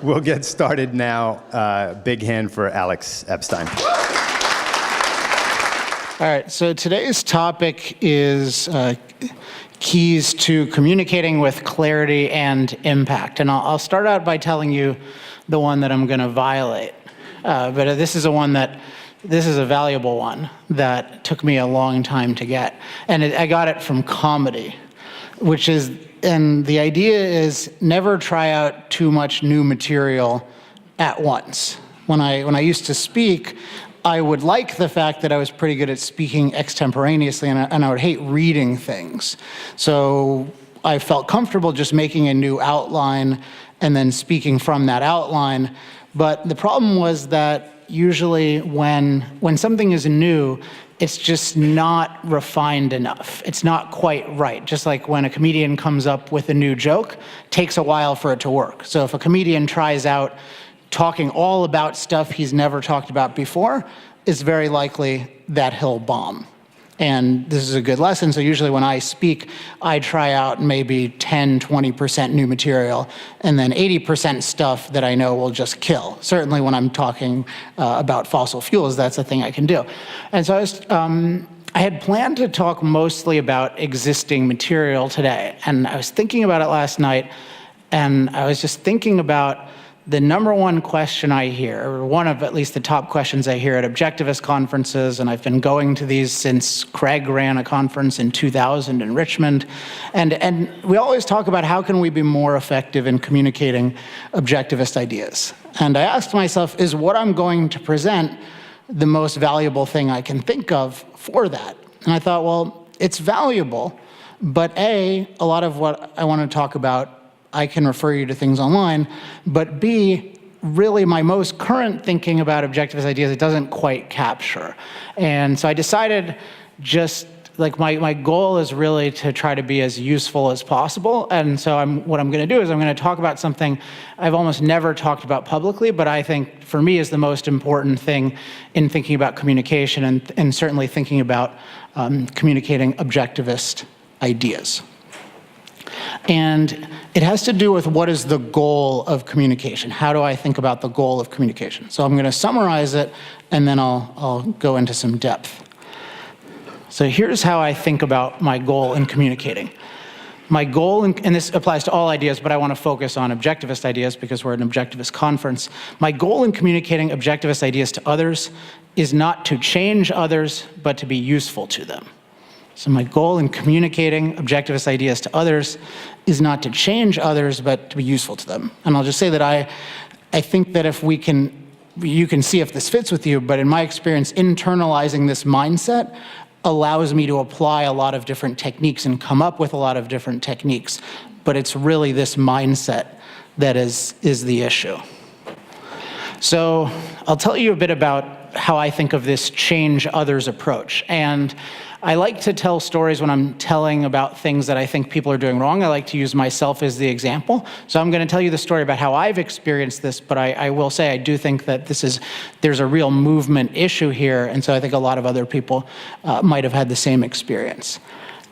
We'll get started now. Big hand for Alex Epstein. All right, so today's topic is keys to communicating with clarity and impact. And I'll start out by telling you the one that I'm going to violate. But this is a valuable one that took me a long time to get. And I got it from comedy, and the idea is never try out too much new material at once. When I used to speak, I would like the fact that I was pretty good at speaking extemporaneously, and I would hate reading things. So I felt comfortable just making a new outline and then speaking from that outline. But the problem was that usually when something is new, it's just not refined enough. It's not quite right. Just like when a comedian comes up with a new joke, it takes a while for it to work. So if a comedian tries out talking all about stuff he's never talked about before, it's very likely that he'll bomb. And this is a good lesson. So usually when I speak, I try out maybe 10, 20% new material, and then 80% stuff that I know will just kill. Certainly when I'm talking about fossil fuels, that's a thing I can do. And so I had planned to talk mostly about existing material today. And I was thinking about it last night, and I was just thinking about the number one question I hear, or one of at least the top questions I hear at objectivist conferences, and I've been going to these since Craig ran a conference in 2000 in Richmond, and we always talk about how can we be more effective in communicating objectivist ideas. And I asked myself, is what I'm going to present the most valuable thing I can think of for that? And I thought, well, it's valuable, but A, a lot of what I want to talk about I can refer you to things online, but B, really my most current thinking about objectivist ideas, it doesn't quite capture. And so I decided my goal is really to try to be as useful as possible. And so what I'm going to do is I'm going to talk about something I've almost never talked about publicly, but I think for me is the most important thing in thinking about communication and certainly thinking about communicating objectivist ideas. And it has to do with what is the goal of communication. How do I think about the goal of communication? So I'm going to summarize it, and then I'll go into some depth. So here's how I think about my goal in communicating. My goal, and this applies to all ideas, but I want to focus on objectivist ideas because we're at an objectivist conference. My goal in communicating objectivist ideas to others is not to change others, but to be useful to them. So my goal in communicating objectivist ideas to others is not to change others, but to be useful to them. And I'll just say that I think that if you can see if this fits with you, but in my experience, internalizing this mindset allows me to apply a lot of different techniques and come up with a lot of different techniques. But it's really this mindset that is the issue. So I'll tell you a bit about how I think of this change others approach. And I like to tell stories when I'm telling about things that I think people are doing wrong. I like to use myself as the example. So I'm going to tell you the story about how I've experienced this, but I will say I do think that there's a real movement issue here, and so I think a lot of other people might have had the same experience.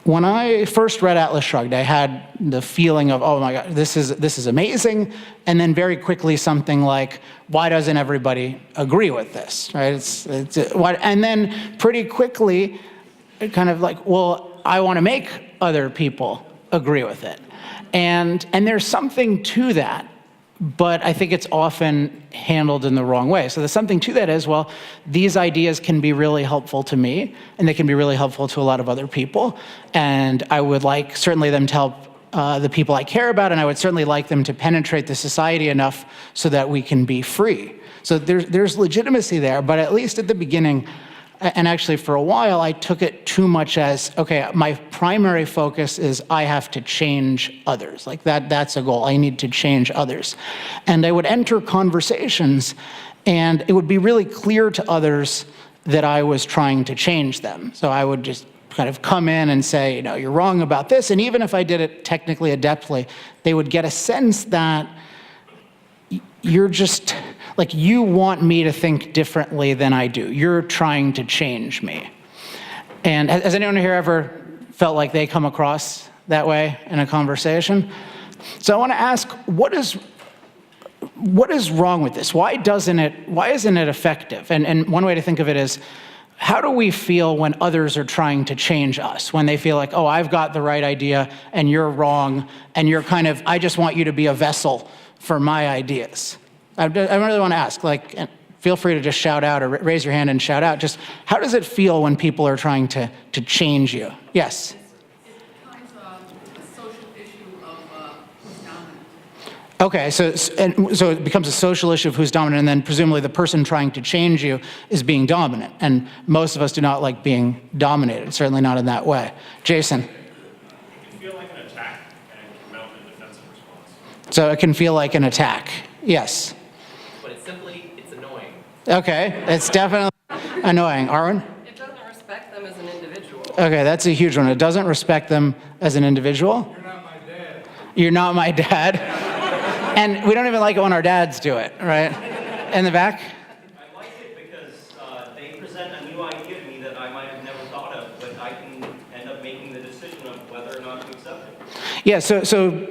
When I first read Atlas Shrugged, I had the feeling of, oh my God, this is amazing, and then very quickly something like, why doesn't everybody agree with this, right? And then pretty quickly, kind of like, well, I want to make other people agree with it. And there's something to that, but I think it's often handled in the wrong way. So there's something to that as well. These ideas can be really helpful to me, and they can be really helpful to a lot of other people. And I would like certainly them to help the people I care about, and I would certainly like them to penetrate the society enough so that we can be free. So there's legitimacy there, but at least at the beginning, and actually for a while, I took it too much as, okay, my primary focus is I have to change others. Like that's a goal. I need to change others. And I would enter conversations, and it would be really clear to others that I was trying to change them. So I would just kind of come in and say, you're wrong about this. And even if I did it technically adeptly, they would get a sense that you're just, like, you want me to think differently than I do. You're trying to change me. And has anyone here ever felt like they come across that way in a conversation? So I want to ask, what what is wrong with this? Why isn't it effective? And one way to think of it is, how do we feel when others are trying to change us? When they feel like, oh, I've got the right idea and you're wrong, and you're kind of, I just want you to be a vessel for my ideas. I really want to ask, like, feel free to just shout out or raise your hand and shout out. Just how does it feel when people are trying to change you? Yes? It's kind of a social issue of who's dominant. Okay, so it becomes a social issue of who's dominant, and then presumably the person trying to change you is being dominant. And most of us do not like being dominated, certainly not in that way. Jason? It can feel like an attack and mount a defensive response. So it can feel like an attack. Yes. But it's annoying. Okay, it's definitely annoying. Arwen? It doesn't respect them as an individual. Okay, that's a huge one. It doesn't respect them as an individual. You're not my dad. You're not my dad. And we don't even like it when our dads do it, right? In the back? I like it because they present a new idea to me that I might have never thought of, but I can end up making the decision of whether or not to accept it. Yeah, so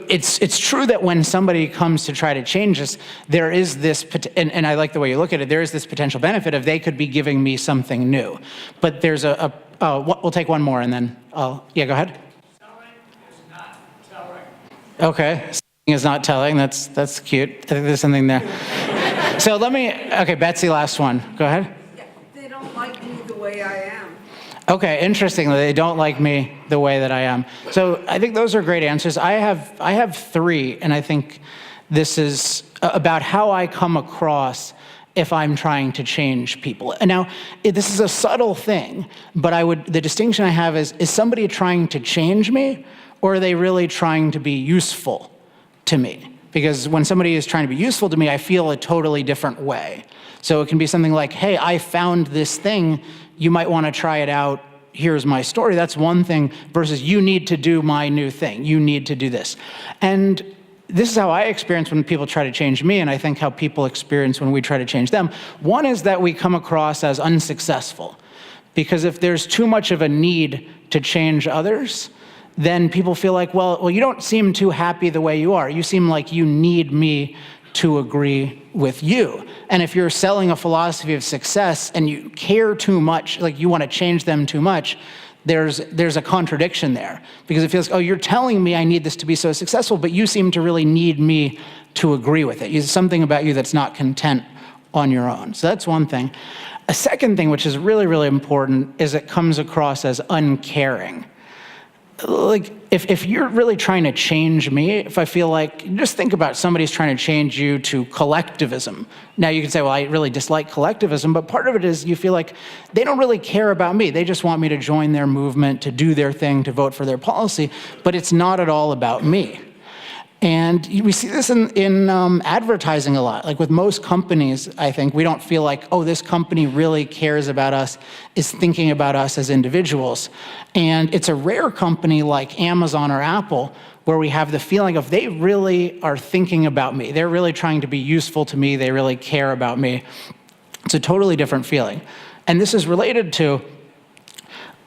it's true that when somebody comes to try to change us, there is this, and I like the way you look at it, there is this potential benefit of they could be giving me something new. But there's we'll take one more and then yeah, go ahead. Telling is not telling. Okay, is not telling, that's cute. I think there's something there. So okay, Betsy, last one, go ahead. Yeah, they don't like me the way I am. Okay, interesting that they don't like me the way that I am. So I think those are great answers. I have three, and I think this is about how I come across if I'm trying to change people. And now, this is a subtle thing, but the distinction I have is somebody trying to change me, or are they really trying to be useful to me? Because when somebody is trying to be useful to me, I feel a totally different way. So it can be something like, hey, I found this thing, you might want to try it out, here's my story. That's one thing, versus you need to do my new thing, you need to do this. And this is how I experience when people try to change me, and I think how people experience when we try to change them. One is that we come across as unsuccessful, because if there's too much of a need to change others, then people feel like, well, you don't seem too happy the way you are. You seem like you need me to agree with you. And if you're selling a philosophy of success and you care too much, like you want to change them too much, there's a contradiction there. Because it feels, oh, you're telling me I need this to be so successful, but you seem to really need me to agree with it. There's something about you that's not content on your own. So that's one thing. A second thing, which is really, really important, is it comes across as uncaring. Like, if you're really trying to change me, if I feel like, just think about somebody's trying to change you to collectivism. Now you can say, well, I really dislike collectivism, but part of it is you feel like they don't really care about me. They just want me to join their movement, to do their thing, to vote for their policy, but it's not at all about me. And we see this in advertising a lot. Like with most companies, I think, we don't feel like, oh, this company really cares about us, is thinking about us as individuals. And it's a rare company like Amazon or Apple where we have the feeling of they really are thinking about me. They're really trying to be useful to me. They really care about me. It's a totally different feeling. And this is related to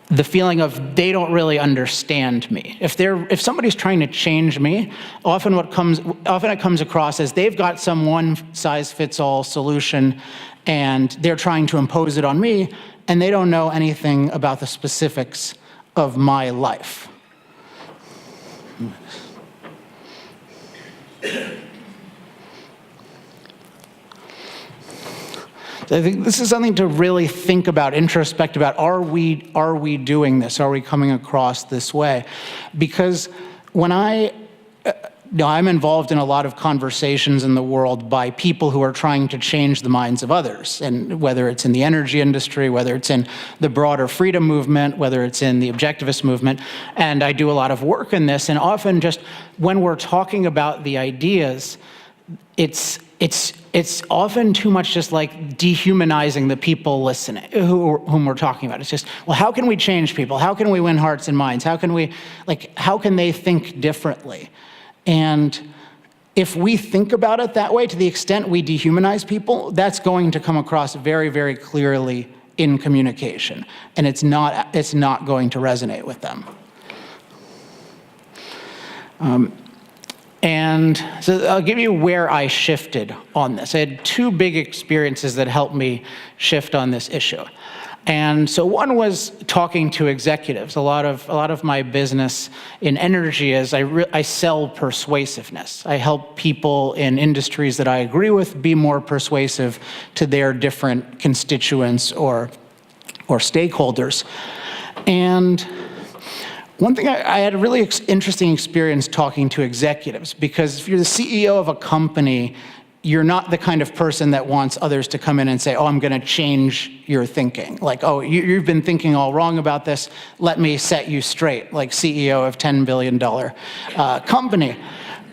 the feeling of they don't really understand me. If somebody's trying to change me, often it comes across as they've got some one-size-fits-all solution and they're trying to impose it on me, and they don't know anything about the specifics of my life. So I think this is something to really think about, introspect about. Are we doing this? Are we coming across this way? Because when I'm involved in a lot of conversations in the world by people who are trying to change the minds of others, and whether it's in the energy industry, whether it's in the broader freedom movement, whether it's in the objectivist movement, and I do a lot of work in this, and often just when we're talking about the ideas, it's often too much just like dehumanizing the people listening, whom we're talking about. It's just, well, how can we change people? How can we win hearts and minds? How can they think differently? And if we think about it that way, to the extent we dehumanize people, that's going to come across very, very clearly in communication. And it's not going to resonate with them. And so I'll give you where I shifted on this. I had two big experiences that helped me shift on this issue. And so one was talking to executives. A lot of my business in energy is I sell persuasiveness. I help people in industries that I agree with be more persuasive to their different constituents or stakeholders. And one thing, I had a really interesting experience talking to executives, because if you're the CEO of a company, you're not the kind of person that wants others to come in and say, oh, I'm going to change your thinking. Like, oh, you've been thinking all wrong about this. Let me set you straight, like CEO of $10 billion company.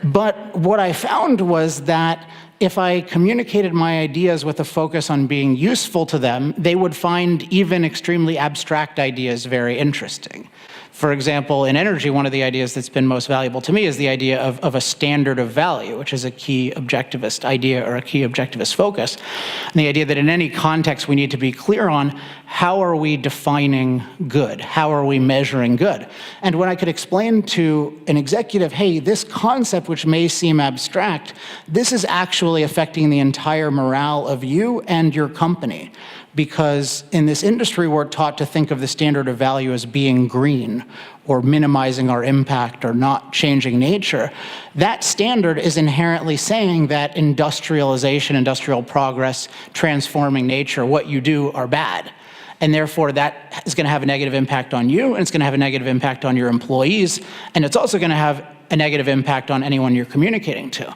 But what I found was that if I communicated my ideas with a focus on being useful to them, they would find even extremely abstract ideas very interesting. For example, in energy, one of the ideas that's been most valuable to me is the idea of a standard of value, which is a key objectivist idea or a key objectivist focus. And the idea that in any context we need to be clear on how are we defining good? How are we measuring good? And when I could explain to an executive, hey, this concept which may seem abstract, this is actually affecting the entire morale of you and your company. Because in this industry, we're taught to think of the standard of value as being green or minimizing our impact or not changing nature. That standard is inherently saying that industrialization, industrial progress, transforming nature, what you do are bad. And therefore, that is going to have a negative impact on you, and it's going to have a negative impact on your employees, and it's also going to have a negative impact on anyone you're communicating to.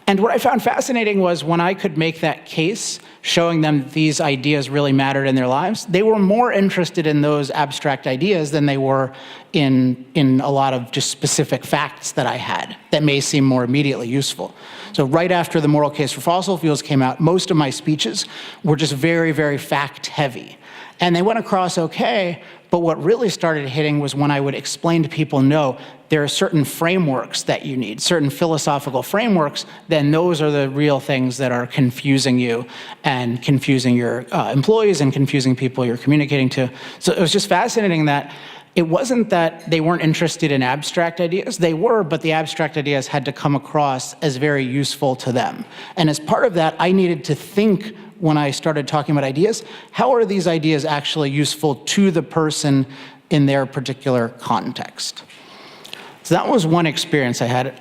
And what I found fascinating was when I could make that case, showing them that these ideas really mattered in their lives, they were more interested in those abstract ideas than they were in a lot of just specific facts that I had that may seem more immediately useful. So right after the moral case for fossil fuels came out, most of my speeches were just very, very fact heavy. And they went across okay, but what really started hitting was when I would explain to people, no, there are certain frameworks that you need, certain philosophical frameworks, then those are the real things that are confusing you and confusing your employees and confusing people you're communicating to. So it was just fascinating that it wasn't that they weren't interested in abstract ideas. They were, but the abstract ideas had to come across as very useful to them. And as part of that, I needed to think when I started talking about ideas, how are these ideas actually useful to the person in their particular context? So that was one experience I had.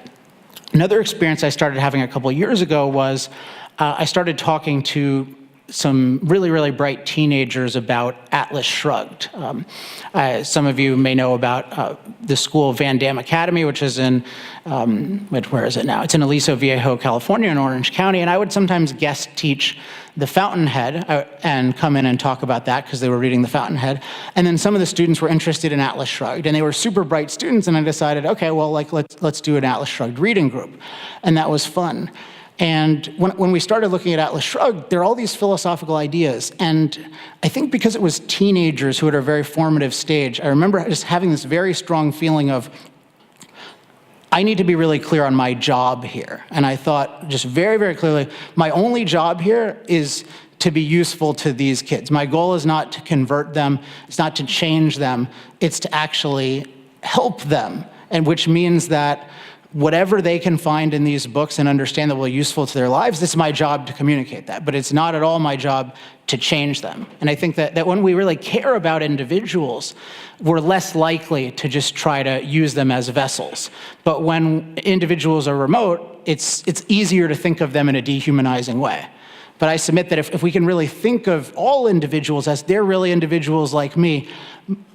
Another experience I started having a couple of years ago was I started talking to some really, really bright teenagers about Atlas Shrugged. Some of you may know about the school Van Damme Academy, which is in, where is it now? It's in Aliso Viejo, California, in Orange County, and I would sometimes guest teach The Fountainhead and come in and talk about that because they were reading The Fountainhead. And then some of the students were interested in Atlas Shrugged, and they were super bright students, and I decided, okay, well, like let's do an Atlas Shrugged reading group. And that was fun. And when we started looking at Atlas Shrugged, there are all these philosophical ideas. And I think because it was teenagers who were at a very formative stage, I remember just having this very strong feeling of, I need to be really clear on my job here. And I thought just very, very clearly, my only job here is to be useful to these kids. My goal is not to convert them, it's not to change them, it's to actually help them. And which means that whatever they can find in these books and understand that will be useful to their lives, it's my job to communicate that. But it's not at all my job to change them. And I think that when we really care about individuals, we're less likely to just try to use them as vessels. But when individuals are remote, it's easier to think of them in a dehumanizing way. But I submit that if we can really think of all individuals as they're really individuals like me,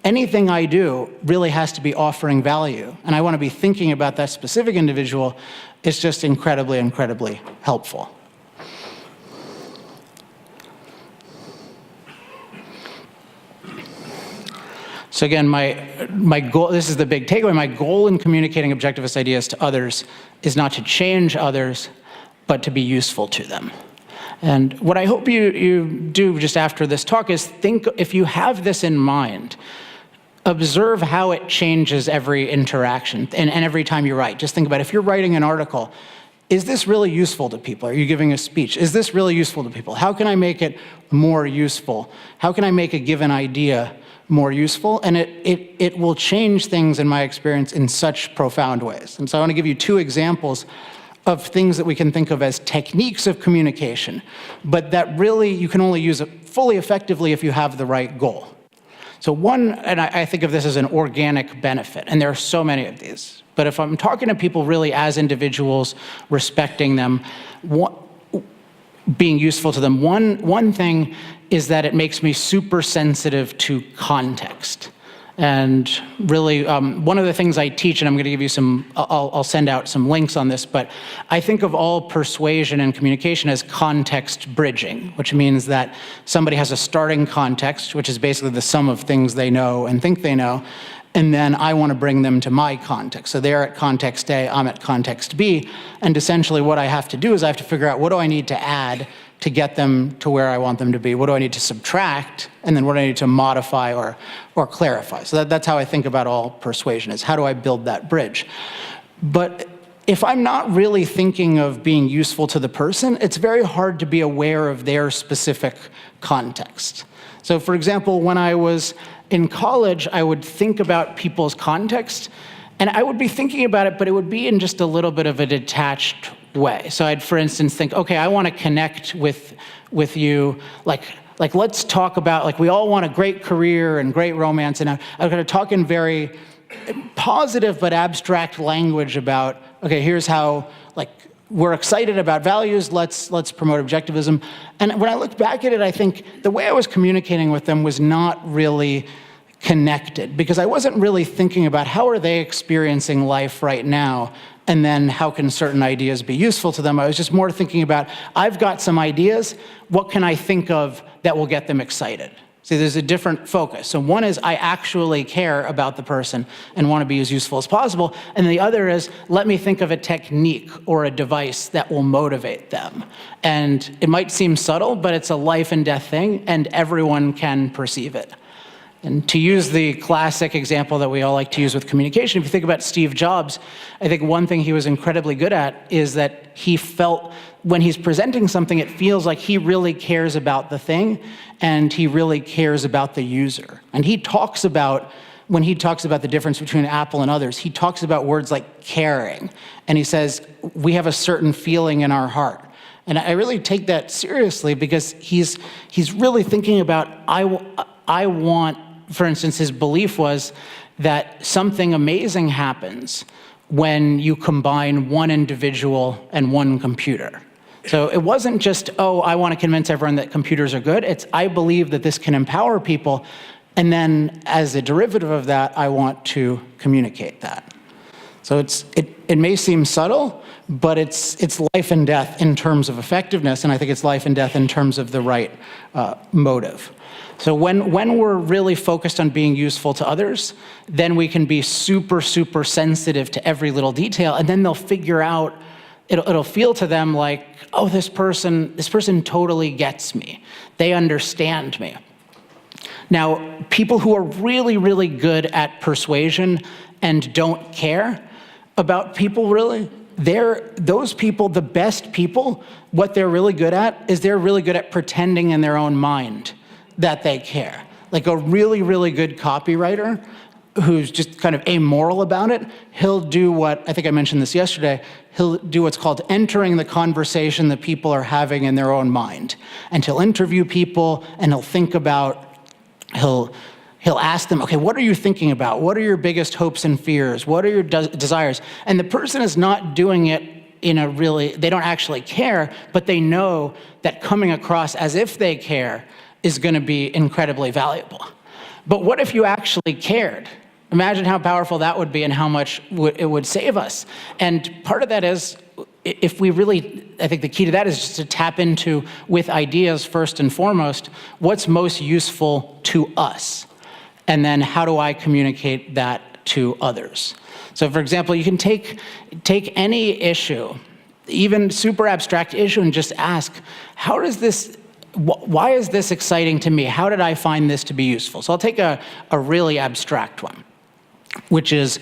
anything I do really has to be offering value. And I want to be thinking about that specific individual. It's just incredibly, incredibly helpful. So again, my goal, this is the big takeaway, my goal in communicating objectivist ideas to others is not to change others, but to be useful to them. And what I hope you do just after this talk is think, if you have this in mind, observe how it changes every interaction and every time you write. Just think about it. If you're writing an article, is this really useful to people? Are you giving a speech? Is this really useful to people? How can I make it more useful? How can I make a given idea more useful? And it will change things in my experience in such profound ways. And so I want to give you two examples of things that we can think of as techniques of communication, but that really you can only use it fully effectively if you have the right goal. So one, and I think of this as an organic benefit, and there are so many of these, but if I'm talking to people really as individuals, respecting them, being useful to them, one thing is that it makes me super sensitive to context. And really, one of the things I teach, and I'm going to give you some, I'll send out some links on this, but I think of all persuasion and communication as context bridging, which means that somebody has a starting context, which is basically the sum of things they know and think they know, and then I want to bring them to my context. So they're at context A, I'm at context B, and essentially what I have to do is I have to figure out what do I need to add to get them to where I want them to be? What do I need to subtract? And then what do I need to modify or clarify? So that's how I think about all persuasion, is how do I build that bridge? But if I'm not really thinking of being useful to the person, it's very hard to be aware of their specific context. So for example, when I was in college, I would think about people's context, and I would be thinking about it, but it would be in just a little bit of a detached way. So I'd, for instance, think, okay, I want to connect with you, like let's talk about, like we all want a great career and great romance, and I'm going to talk in very positive but abstract language about, okay, here's how, like, we're excited about values, let's promote objectivism. And when I look back at it, I think the way I was communicating with them was not really connected, because I wasn't really thinking about how are they experiencing life right now, and then how can certain ideas be useful to them. I was just more thinking about, I've got some ideas, what can I think of that will get them excited? See, there's a different focus. So one is I actually care about the person and want to be as useful as possible, and the other is let me think of a technique or a device that will motivate them. And it might seem subtle, but it's a life and death thing, and everyone can perceive it. And to use the classic example that we all like to use with communication, if you think about Steve Jobs, I think one thing he was incredibly good at is that he felt when he's presenting something, it feels like he really cares about the thing and he really cares about the user. And he talks about, when he talks about the difference between Apple and others, he talks about words like caring. And he says, we have a certain feeling in our heart. And I really take that seriously because he's really thinking about, I want, for instance, his belief was that something amazing happens when you combine one individual and one computer. So it wasn't just, oh, I want to convince everyone that computers are good. It's, I believe that this can empower people. And then as a derivative of that, I want to communicate that. So it may seem subtle, but it's life and death in terms of effectiveness. And I think it's life and death in terms of the right motive. So when we're really focused on being useful to others, then we can be super, super sensitive to every little detail, and then they'll figure out, it'll feel to them like, oh, this person totally gets me. They understand me. Now, people who are really, really good at persuasion and don't care about people really, those people, the best people, what they're really good at is they're really good at pretending in their own mind that they care. Like a really, really good copywriter who's just kind of amoral about it, he'll do what, I think I mentioned this yesterday, he'll do what's called entering the conversation that people are having in their own mind. And he'll interview people and he'll think about, he'll ask them, okay, what are you thinking about? What are your biggest hopes and fears? What are your desires? And the person is not doing it in a really, they don't actually care, but they know that coming across as if they care is going to be incredibly valuable. But what if you actually cared? Imagine how powerful that would be and how much it would save us. And part of that is, if we really, I think the key to that is just to tap into, with ideas first and foremost, what's most useful to us? And then how do I communicate that to others? So for example, you can take any issue, even super abstract issue, and just ask, why is this exciting to me? How did I find this to be useful? So I'll take a really abstract one, which is,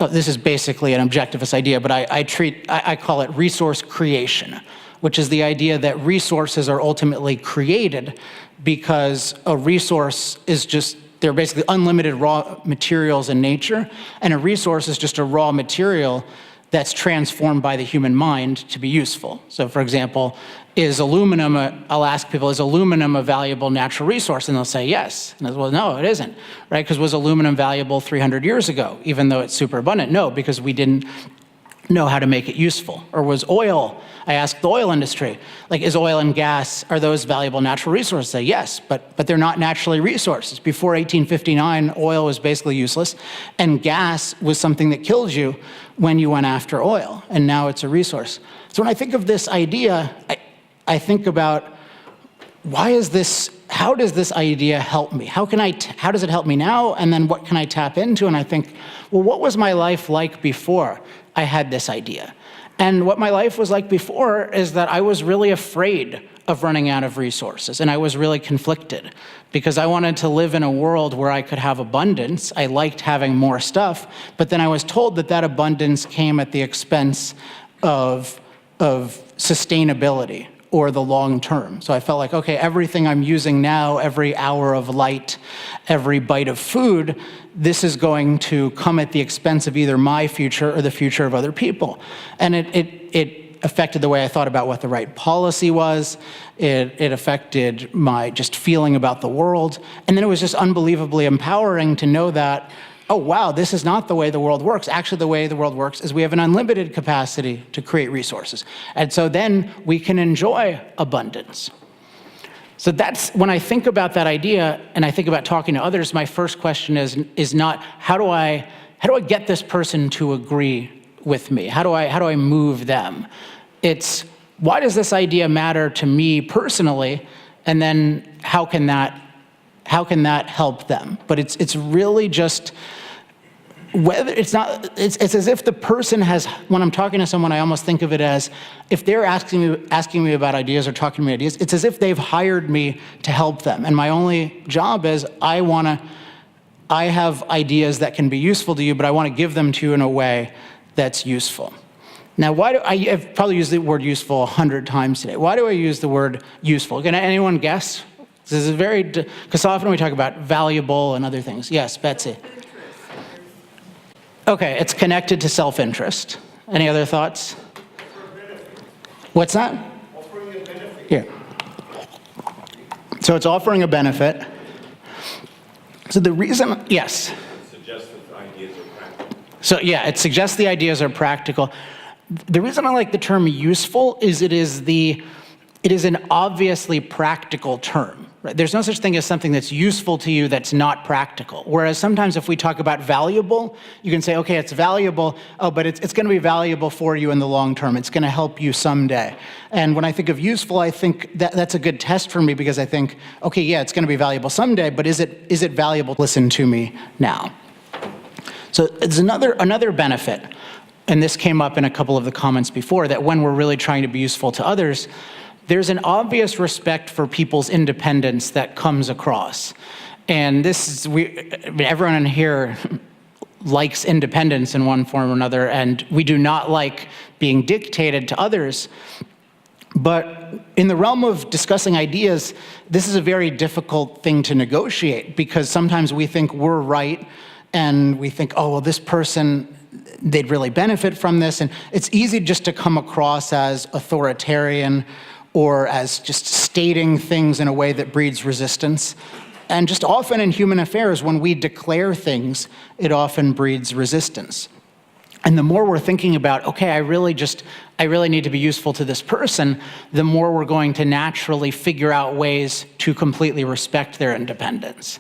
this is basically an objectivist idea, but I call it resource creation, which is the idea that resources are ultimately created because a resource is just, they're basically unlimited raw materials in nature, and a resource is just a raw material that's transformed by the human mind to be useful. So for example, I'll ask people, is aluminum a valuable natural resource? And they'll say yes. And I say, well, no, it isn't, right? Because was aluminum valuable 300 years ago, even though it's super abundant? No, because we didn't know how to make it useful. Or was oil, I asked the oil industry, like, is oil and gas, are those valuable natural resources? They say yes, but they're not naturally resources. Before 1859, oil was basically useless, and gas was something that killed you when you went after oil, and now it's a resource. So when I think of this idea, I think about, how does this idea help me? How does it help me now? And then what can I tap into? And I think, well, what was my life like before I had this idea? And what my life was like before is that I was really afraid of running out of resources, and I was really conflicted because I wanted to live in a world where I could have abundance. I liked having more stuff, but then I was told that that abundance came at the expense of sustainability or the long term. So I felt like, okay, everything I'm using now, every hour of light, every bite of food, this is going to come at the expense of either my future or the future of other people. And it affected the way I thought about what the right policy was. It affected my just feeling about the world. And then it was just unbelievably empowering to know that, oh, wow, this is not the way the world works. Actually, the way the world works is we have an unlimited capacity to create resources. And so then we can enjoy abundance. So that's, when I think about that idea and I think about talking to others, my first question is not, how do I get this person to agree with me? How do I move them? It's, why does this idea matter to me personally? And then how can that help them? But it's really just, whether it's as if the person has, when I'm talking to someone, I almost think of it as, if they're asking me about ideas or talking to me ideas, it's as if they've hired me to help them. And my only job is, I have ideas that can be useful to you, but I want to give them to you in a way that's useful. Now, I've probably used the word useful 100 times today. Why do I use the word useful? Can anyone guess? This is because often we talk about valuable and other things. Yes, Betsy. Okay, it's connected to self-interest. Any other thoughts? What's that? Offering a benefit. Here. So it's offering a benefit. So the reason, yes. Suggests that ideas are practical. So yeah, it suggests the ideas are practical. The reason I like the term useful is it is an obviously practical term. Right? There's no such thing as something that's useful to you that's not practical. Whereas sometimes if we talk about valuable, you can say, okay, it's valuable, but it's going to be valuable for you in the long term. It's going to help you someday. And when I think of useful, I think that's a good test for me, because I think, okay, yeah, it's going to be valuable someday, but is it valuable? Listen to me now. So it's another benefit, and this came up in a couple of the comments before, that when we're really trying to be useful to others, there's an obvious respect for people's independence that comes across. And everyone in here likes independence in one form or another, and we do not like being dictated to others. But in the realm of discussing ideas, this is a very difficult thing to negotiate, because sometimes we think we're right, and we think, oh, well, this person, they'd really benefit from this. And it's easy just to come across as authoritarian, or as just stating things in a way that breeds resistance. And just often in human affairs, when we declare things, it often breeds resistance. And the more we're thinking about, okay, I really need to be useful to this person, the more we're going to naturally figure out ways to completely respect their independence.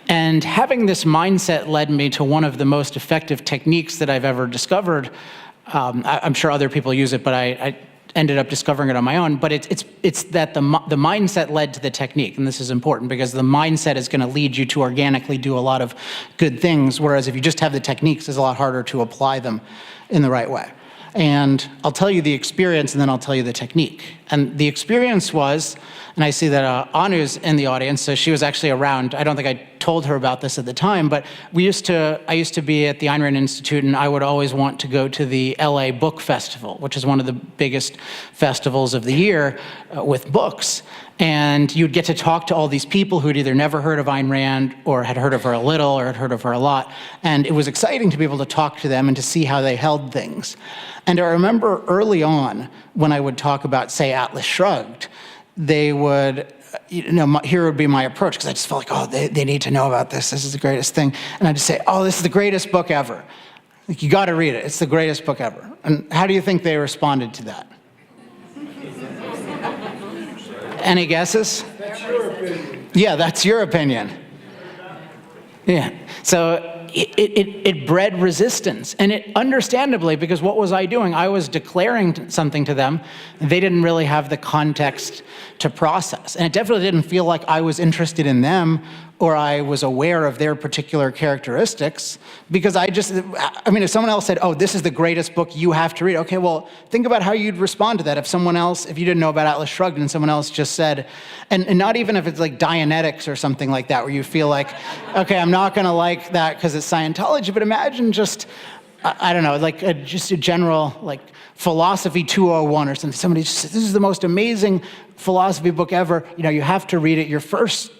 And having this mindset led me to one of the most effective techniques that I've ever discovered. I'm sure other people use it, but I ended up discovering it on my own. But it's that the mindset led to the technique, and this is important because the mindset is going to lead you to organically do a lot of good things, whereas if you just have the techniques, it's a lot harder to apply them in the right way. And I'll tell you the experience, and then I'll tell you the technique. And the experience was, and I see that Anu's in the audience, so she was actually around. I don't think I told her about this at the time, but I used to be at the Ayn Rand Institute, and I would always want to go to the LA Book Festival, which is one of the biggest festivals of the year with books. And you'd get to talk to all these people who'd either never heard of Ayn Rand or had heard of her a little or had heard of her a lot. And it was exciting to be able to talk to them and to see how they held things. And I remember early on when I would talk about, say, Atlas Shrugged, they would, here would be my approach, because I just felt like, oh, they need to know about this. This is the greatest thing. And I'd just say, oh, this is the greatest book ever. Like, you got to read it. It's the greatest book ever. And how do you think they responded to that? Any guesses? That's your opinion. Yeah, that's your opinion. Yeah. So it bred resistance, and it understandably, because what was I doing? I was declaring something to them. They didn't really have the context to process, and it definitely didn't feel like I was interested in them or I was aware of their particular characteristics, because if someone else said, oh, this is the greatest book you have to read, okay, well, think about how you'd respond to that if you didn't know about Atlas Shrugged and someone else just said, and not even if it's like Dianetics or something like that, where you feel like, okay, I'm not gonna like that because it's Scientology, but imagine just, I don't know, like just a general, like Philosophy 201 or something. Somebody just says, this is the most amazing philosophy book ever. You have to read it. Your first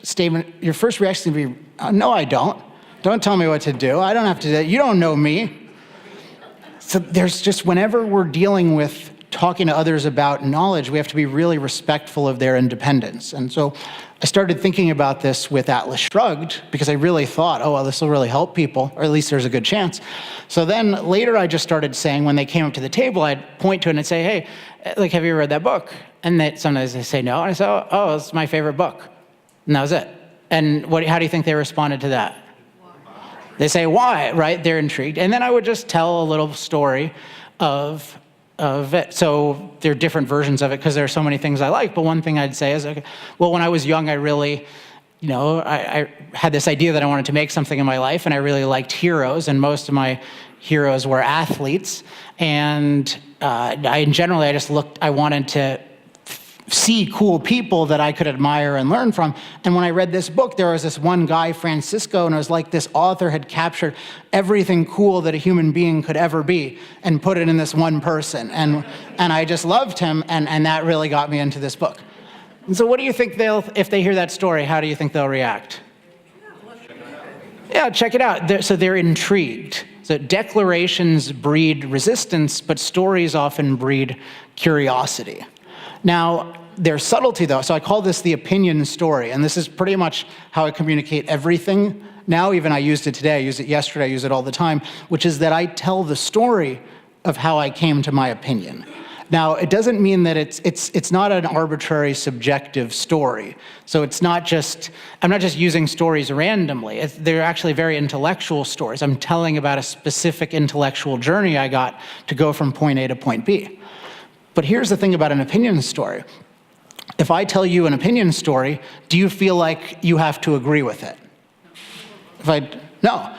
reaction would be, no, I don't. Don't tell me what to do. I don't have to do that. You don't know me. So there's just, whenever we're dealing with talking to others about knowledge, we have to be really respectful of their independence. And so I started thinking about this with Atlas Shrugged, because I really thought, oh, well, this will really help people, or at least there's a good chance. So then later I just started saying, when they came up to the table, I'd point to it and say, hey, like, have you read that book? And sometimes they say no, and I say, oh, it's my favorite book. And that was it. And how do you think they responded to that? They say, why, right? They're intrigued. And then I would just tell a little story of it. So there are different versions of it, because there are so many things I like. But one thing I'd say is, okay, well, when I was young, I really, I had this idea that I wanted to make something in my life, and I really liked heroes, and most of my heroes were athletes. And I wanted to see cool people that I could admire and learn from. And when I read this book, there was this one guy, Francisco, and it was like this author had captured everything cool that a human being could ever be and put it in this one person. And I just loved him, and that really got me into this book. And so what do you think if they hear that story, how do you think they'll react? Yeah, check it out. So they're intrigued. So declarations breed resistance, but stories often breed curiosity. Now, there's subtlety, though. So I call this the opinion story. And this is pretty much how I communicate everything now. Even I used it today. I used it yesterday. I use it all the time, which is that I tell the story of how I came to my opinion. Now, it doesn't mean that it's not an arbitrary, subjective story. So I'm not just using stories randomly. They're actually very intellectual stories. I'm telling about a specific intellectual journey I got to go from point A to point B. But here's the thing about an opinion story. If I tell you an opinion story, do you feel like you have to agree with it? No.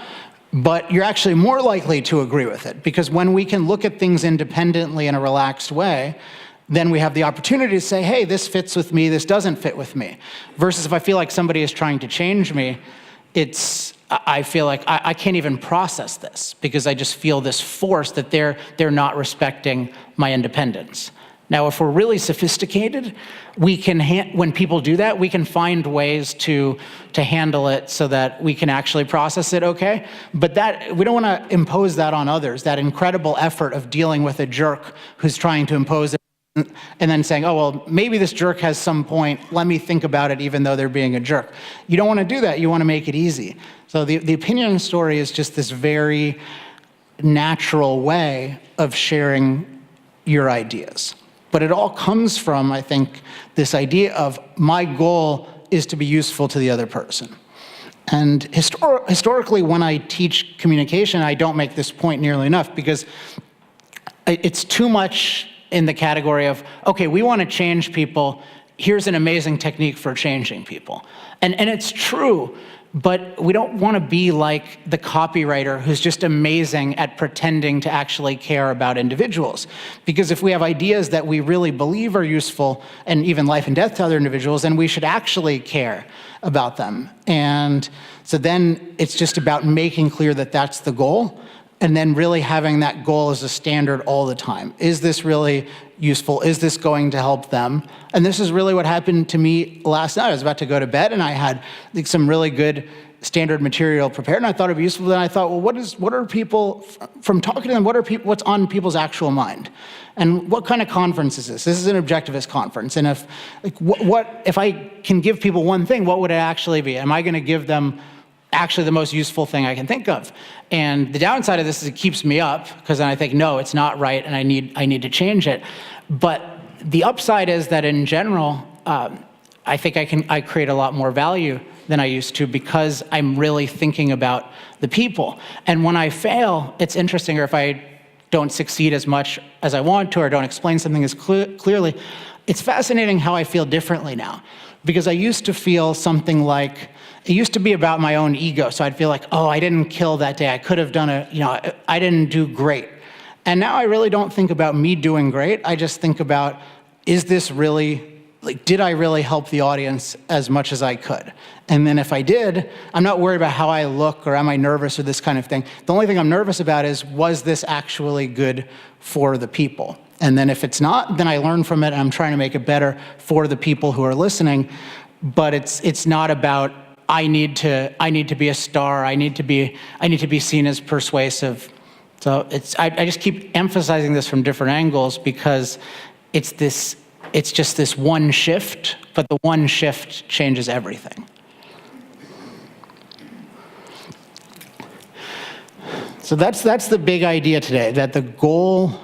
But you're actually more likely to agree with it, because when we can look at things independently in a relaxed way, then we have the opportunity to say, hey, this fits with me, this doesn't fit with me. Versus if I feel like somebody is trying to change me, I feel like I can't even process this, because I just feel this force that they're not respecting my independence. Now, if we're really sophisticated, when people do that, we can find ways to handle it so that we can actually process it okay. But we don't want to impose that on others, that incredible effort of dealing with a jerk who's trying to impose it and then saying, oh, well, maybe this jerk has some point. Let me think about it, even though they're being a jerk. You don't want to do that. You want to make it easy. So the opinion story is just this very natural way of sharing your ideas. But it all comes from, I think, this idea of my goal is to be useful to the other person. And historically, when I teach communication, I don't make this point nearly enough, because it's too much in the category of, okay, we want to change people, here's an amazing technique for changing people. And it's true, but we don't want to be like the copywriter who's just amazing at pretending to actually care about individuals. Because if we have ideas that we really believe are useful and even life and death to other individuals, then we should actually care about them. And so then it's just about making clear that that's the goal, and then really having that goal as a standard all the time. Is this really useful? Is this going to help them? And this is really what happened to me last night. I was about to go to bed, and I had like some really good standard material prepared, and I thought it'd be useful. Then I thought, well, what are people, from talking to them, what's on people's actual mind? And what kind of conference is this? This is an objectivist conference. And if I can give people one thing, what would it actually be? Am I going to give them actually the most useful thing I can think of? And the downside of this is it keeps me up, because then I think, no, it's not right, and I need to change it. But the upside is that in general, I think I create a lot more value than I used to, because I'm really thinking about the people. And when I fail, it's interesting, or if I don't succeed as much as I want to, or don't explain something as clearly, it's fascinating how I feel differently now. Because I used to feel something like, it used to be about my own ego. So I'd feel like, oh, I didn't kill that day. I could have done I didn't do great. And now I really don't think about me doing great. I just think about, is this really, did I really help the audience as much as I could? And then if I did, I'm not worried about how I look or am I nervous or this kind of thing. The only thing I'm nervous about is, was this actually good for the people? And then if it's not, then I learn from it and I'm trying to make it better for the people who are listening. But it's not about, I need to be a star. I need to be seen as persuasive. So I just keep emphasizing this from different angles, because it's just this one shift, but the one shift changes everything. So that's the big idea today, that the goal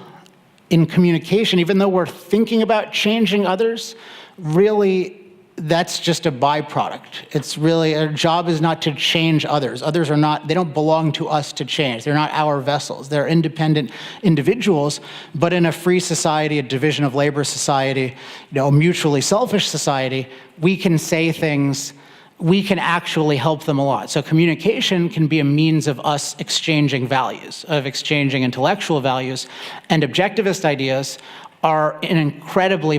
in communication, even though we're thinking about changing others, really that's just a byproduct. It's really, our job is not to change others. Others are not, they don't belong to us to change. They're not our vessels. They're independent individuals, but in a free society, a division of labor society, a mutually selfish society, we can say things, we can actually help them a lot. So communication can be a means of us exchanging values, of exchanging intellectual values, and objectivist ideas are an incredibly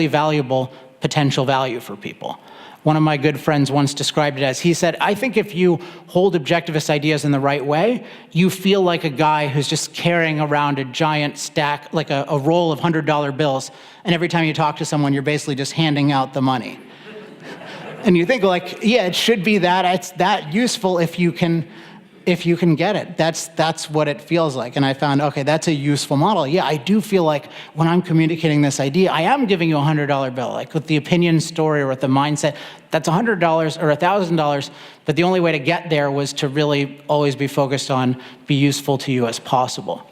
valuable potential value for people. One of my good friends once described it as, he said, I think if you hold objectivist ideas in the right way, you feel like a guy who's just carrying around a giant stack, like a roll of $100 bills, and every time you talk to someone, you're basically just handing out the money. And you think, like, yeah, it should be that. It's that useful if you can get it. That's what it feels like. And I found, okay, that's a useful model. Yeah, I do feel like when I'm communicating this idea, I am giving you a $100 bill, like with the opinion story or with the mindset, that's $100 or $1,000, but the only way to get there was to really always be focused on be useful to you as possible.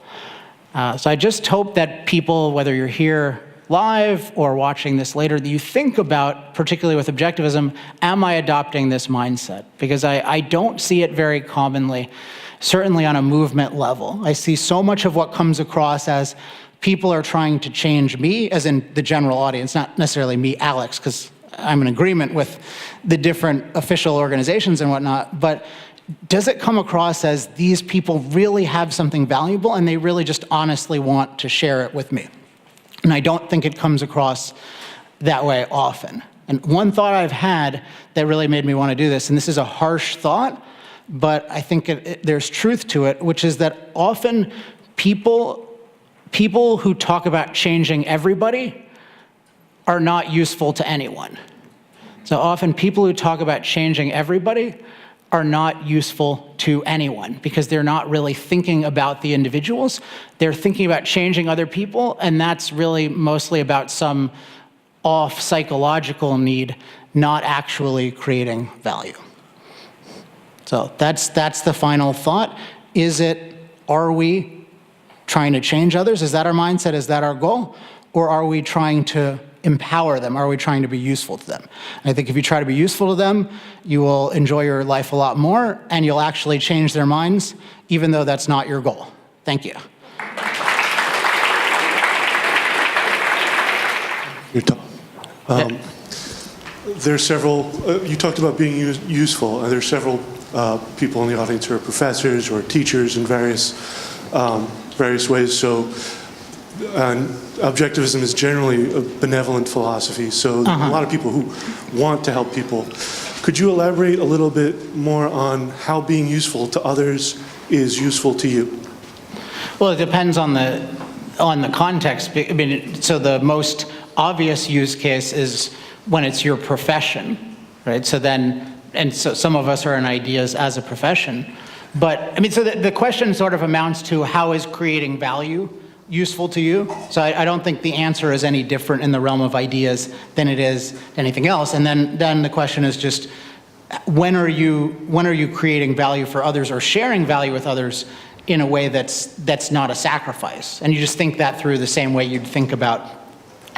So I just hope that people, whether you're here live or watching this later, that you think about, particularly with objectivism, am I adopting this mindset? Because I don't see it very commonly, certainly on a movement level. I see so much of what comes across as people are trying to change me, as in the general audience, not necessarily me, Alex, because I'm in agreement with the different official organizations and whatnot, but does it come across as these people really have something valuable and they really just honestly want to share it with me? And I don't think it comes across that way often. And one thought I've had that really made me want to do this, and this is a harsh thought, but I think there's truth to it, which is that often people who talk about changing everybody are not useful to anyone. So often people who talk about changing everybody are not useful to anyone, because they're not really thinking about the individuals. They're thinking about changing other people, and that's really mostly about some off psychological need, not actually creating value. So that's the final thought. Are we trying to change others? Is that our mindset? Is that our goal? Or are we trying to empower them? Are we trying to be useful to them? And I think if you try to be useful to them, you will enjoy your life a lot more, and you'll actually change their minds, even though that's not your goal. Thank you. Your talk. There are several, you talked about being useful, and there are several people in the audience who are professors or teachers in various ways. So objectivism is generally a benevolent philosophy. So a lot of people who want to help people. Could you elaborate a little bit more on how being useful to others is useful to you? Well, it depends on the context. I mean, so the most obvious use case is when it's your profession, right? So then, and so some of us are in ideas as a profession. But, I mean, so the question sort of amounts to how is creating value useful to you? So I don't think the answer is any different in the realm of ideas than it is anything else. And then the question is just, when are you creating value for others or sharing value with others in a way that's not a sacrifice? And you just think that through the same way you'd think about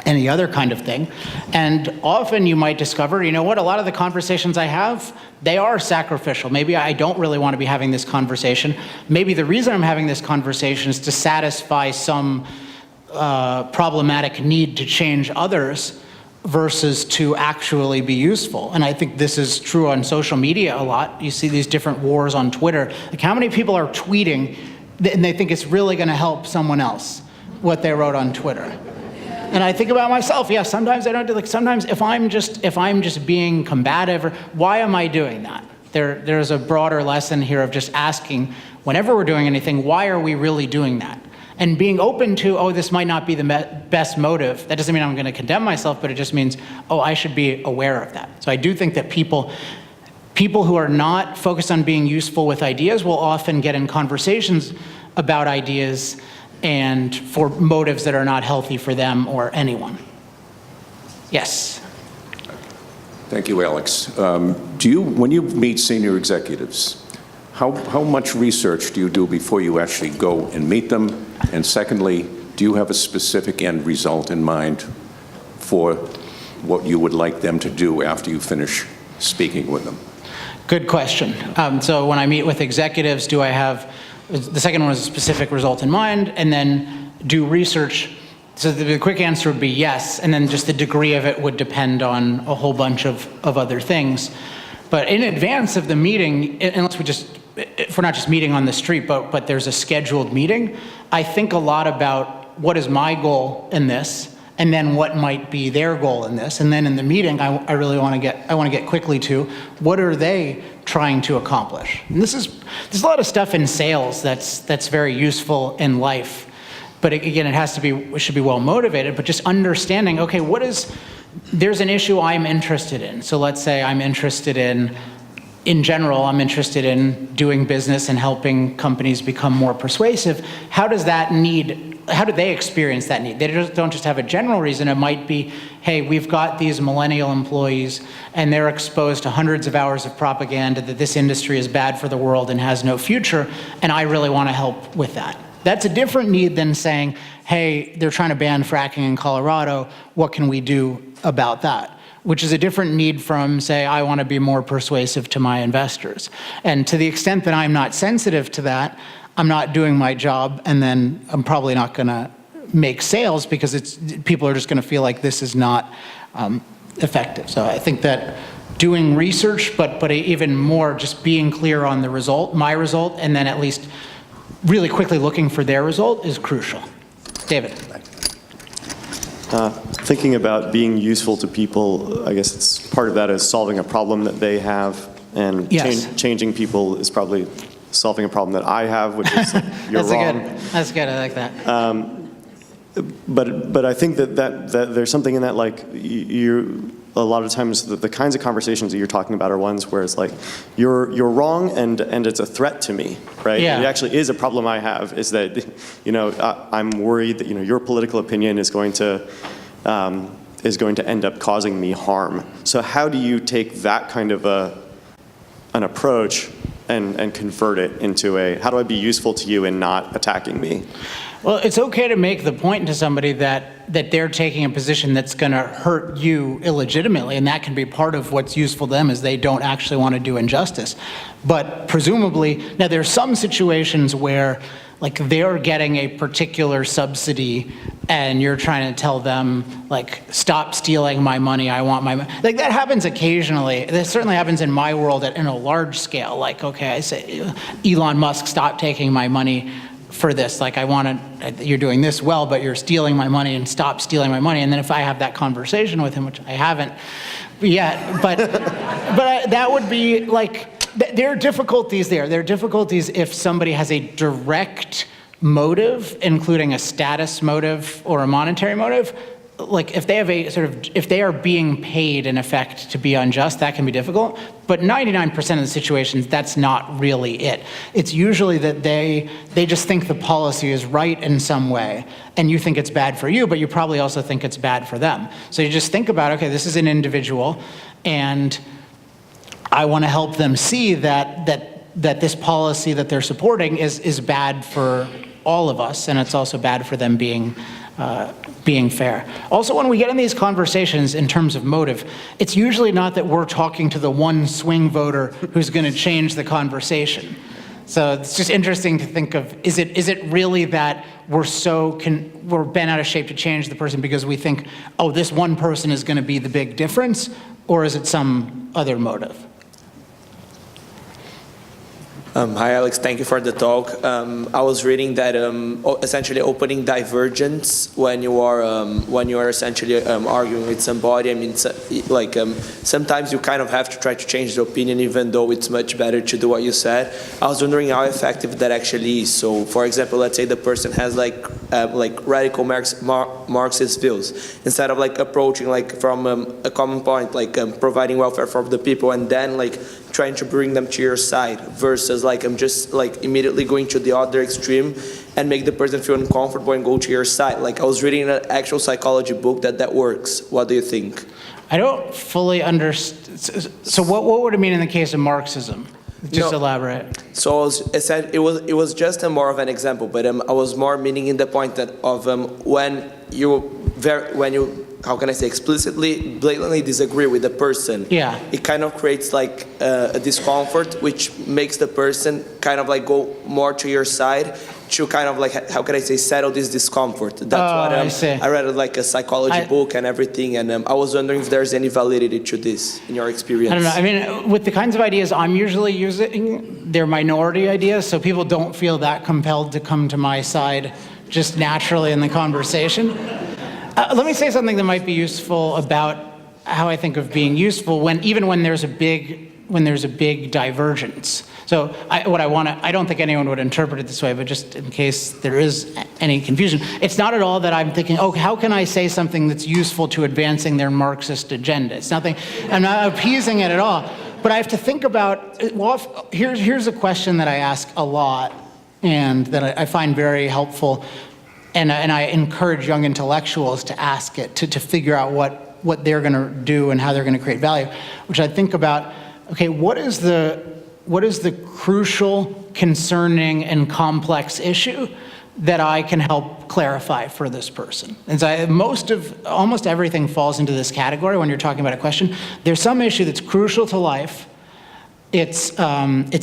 any other kind of thing. And often you might discover, you know what, a lot of the conversations I have, they are sacrificial. Maybe I don't really want to be having this conversation. Maybe the reason I'm having this conversation is to satisfy some problematic need to change others versus to actually be useful. And I think this is true on social media a lot. You see these different wars on Twitter. Like, how many people are tweeting and they think it's really going to help someone else, what they wrote on Twitter? And I think about myself, yeah, sometimes I don't do, like, sometimes if I'm just being combative, or why am I doing that? There's a broader lesson here of just asking, whenever we're doing anything, why are we really doing that? And being open to, oh, this might not be the best motive. That doesn't mean I'm going to condemn myself, but it just means, oh, I should be aware of that. So I do think that people who are not focused on being useful with ideas will often get in conversations about ideas and for motives that are not healthy for them or anyone. Yes. Thank you, Alex. When you meet senior executives, how much research do you do before you actually go and meet them? And secondly, do you have a specific end result in mind for what you would like them to do after you finish speaking with them? Good question. So when I meet with executives, do I have, the second one is a specific result in mind, and then do research? So the quick answer would be yes, and then just the degree of it would depend on a whole bunch of other things. But in advance of the meeting, if we're not just meeting on the street, but there's a scheduled meeting, I think a lot about what is my goal in this, and then what might be their goal in this. And then in the meeting, I really want to get quickly to what are they trying to accomplish. And there's a lot of stuff in sales that's very useful in life. But again, it should be well motivated, but just understanding, okay, there's an issue I'm interested in. So let's say I'm interested in general, I'm interested in doing business and helping companies become more persuasive. How do they experience that need? They don't just have a general reason. It might be, hey, we've got these millennial employees and they're exposed to hundreds of hours of propaganda that this industry is bad for the world and has no future, and I really want to help with that. That's a different need than saying, hey, they're trying to ban fracking in Colorado, what can we do about that? Which is a different need from, say, I want to be more persuasive to my investors. And to the extent that I'm not sensitive to that, I'm not doing my job, and then I'm probably not going to make sales because people are just going to feel like this is not effective. So I think that doing research, but even more just being clear on the result, my result, and then at least really quickly looking for their result is crucial. David. Thinking about being useful to people, I guess it's part of that is solving a problem that they have, and yes. Changing people is probably solving a problem that I have, which is like, you're wrong. That's good. I like that. But I think that there's something in that, like, a lot of times the kinds of conversations that you're talking about are ones where it's like you're wrong and it's a threat to me, right? Yeah. It actually is a problem I have, is that I'm worried that your political opinion is going to end up causing me harm. So how do you take that kind of an approach and convert it into how do I be useful to you and not attacking me? Well, it's okay to make the point to somebody that they're taking a position that's going to hurt you illegitimately, and that can be part of what's useful to them is they don't actually want to do injustice. But presumably, now there's some situations where like they're getting a particular subsidy and you're trying to tell them, like, stop stealing my money, I want my money. Like, that happens occasionally. That certainly happens in my world in a large scale. Like, okay, I say, Elon Musk, stop taking my money for this. Like, you're doing this well, but you're stealing my money, and stop stealing my money. And then if I have that conversation with him, which I haven't yet, but that would be like, there are difficulties there. There are difficulties if somebody has a direct motive, including a status motive or a monetary motive. Like, if they have if they are being paid in effect to be unjust, that can be difficult. But 99% of the situations, that's not really it. It's usually that they just think the policy is right in some way, and you think it's bad for you, but you probably also think it's bad for them. So you just think about, okay, this is an individual, and I want to help them see that this policy that they're supporting is bad for all of us, and it's also bad for them being fair. Also, when we get in these conversations in terms of motive, it's usually not that we're talking to the one swing voter who's going to change the conversation. So it's just interesting to think of, is it really that we're bent out of shape to change the person because we think, oh, this one person is going to be the big difference, or is it some other motive? Hi, Alex. Thank you for the talk. I was reading that essentially opening divergence when you are essentially arguing with somebody. I mean, sometimes you kind of have to try to change the opinion, even though it's much better to do what you said. I was wondering how effective that actually is. So, for example, let's say the person has like radical Marxist views. Instead of like approaching like from a common point, like providing welfare for the people, and then like trying to bring them to your side, versus like I'm just like immediately going to the other extreme and make the person feel uncomfortable and go to your side. Like, I was reading an actual psychology book that works. What do you think? I don't fully understand. So what would it mean in the case of Marxism? Just elaborate. So it was just a more of an example, but I was more meaning in the point that of when you how can I say, explicitly, blatantly disagree with the person, it kind of creates like a discomfort, which makes the person kind of like go more to your side to kind of like, how can I say, settle this discomfort. That's what I read like a psychology book and everything, and I was wondering if there's any validity to this in your experience. I don't know. I mean, with the kinds of ideas I'm usually using, they're minority ideas, so people don't feel that compelled to come to my side just naturally in the conversation. Let me say something that might be useful about how I think of being useful even when there's a big divergence. So I don't think anyone would interpret it this way, but just in case there is any confusion, it's not at all that I'm thinking, oh, how can I say something that's useful to advancing their Marxist agenda? It's nothing, I'm not appeasing it at all. But I have to think about, well, here's a question that I ask a lot and that I find very helpful. And I encourage young intellectuals to ask it, to figure out what they're going to do and how they're going to create value, which I think about, okay, what is the crucial, concerning, and complex issue that I can help clarify for this person? And so almost everything falls into this category when you're talking about a question. There's some issue that's crucial to life, it's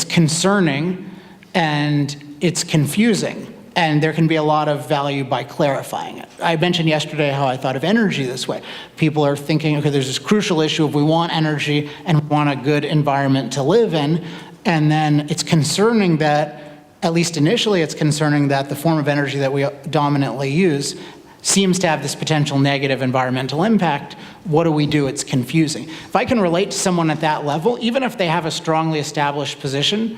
concerning, and it's confusing. And there can be a lot of value by clarifying it. I mentioned yesterday how I thought of energy this way. People are thinking, okay, there's this crucial issue of we want energy and we want a good environment to live in. And then it's concerning that, at least initially, it's concerning that the form of energy that we dominantly use seems to have this potential negative environmental impact. What do we do? It's confusing. If I can relate to someone at that level, even if they have a strongly established position,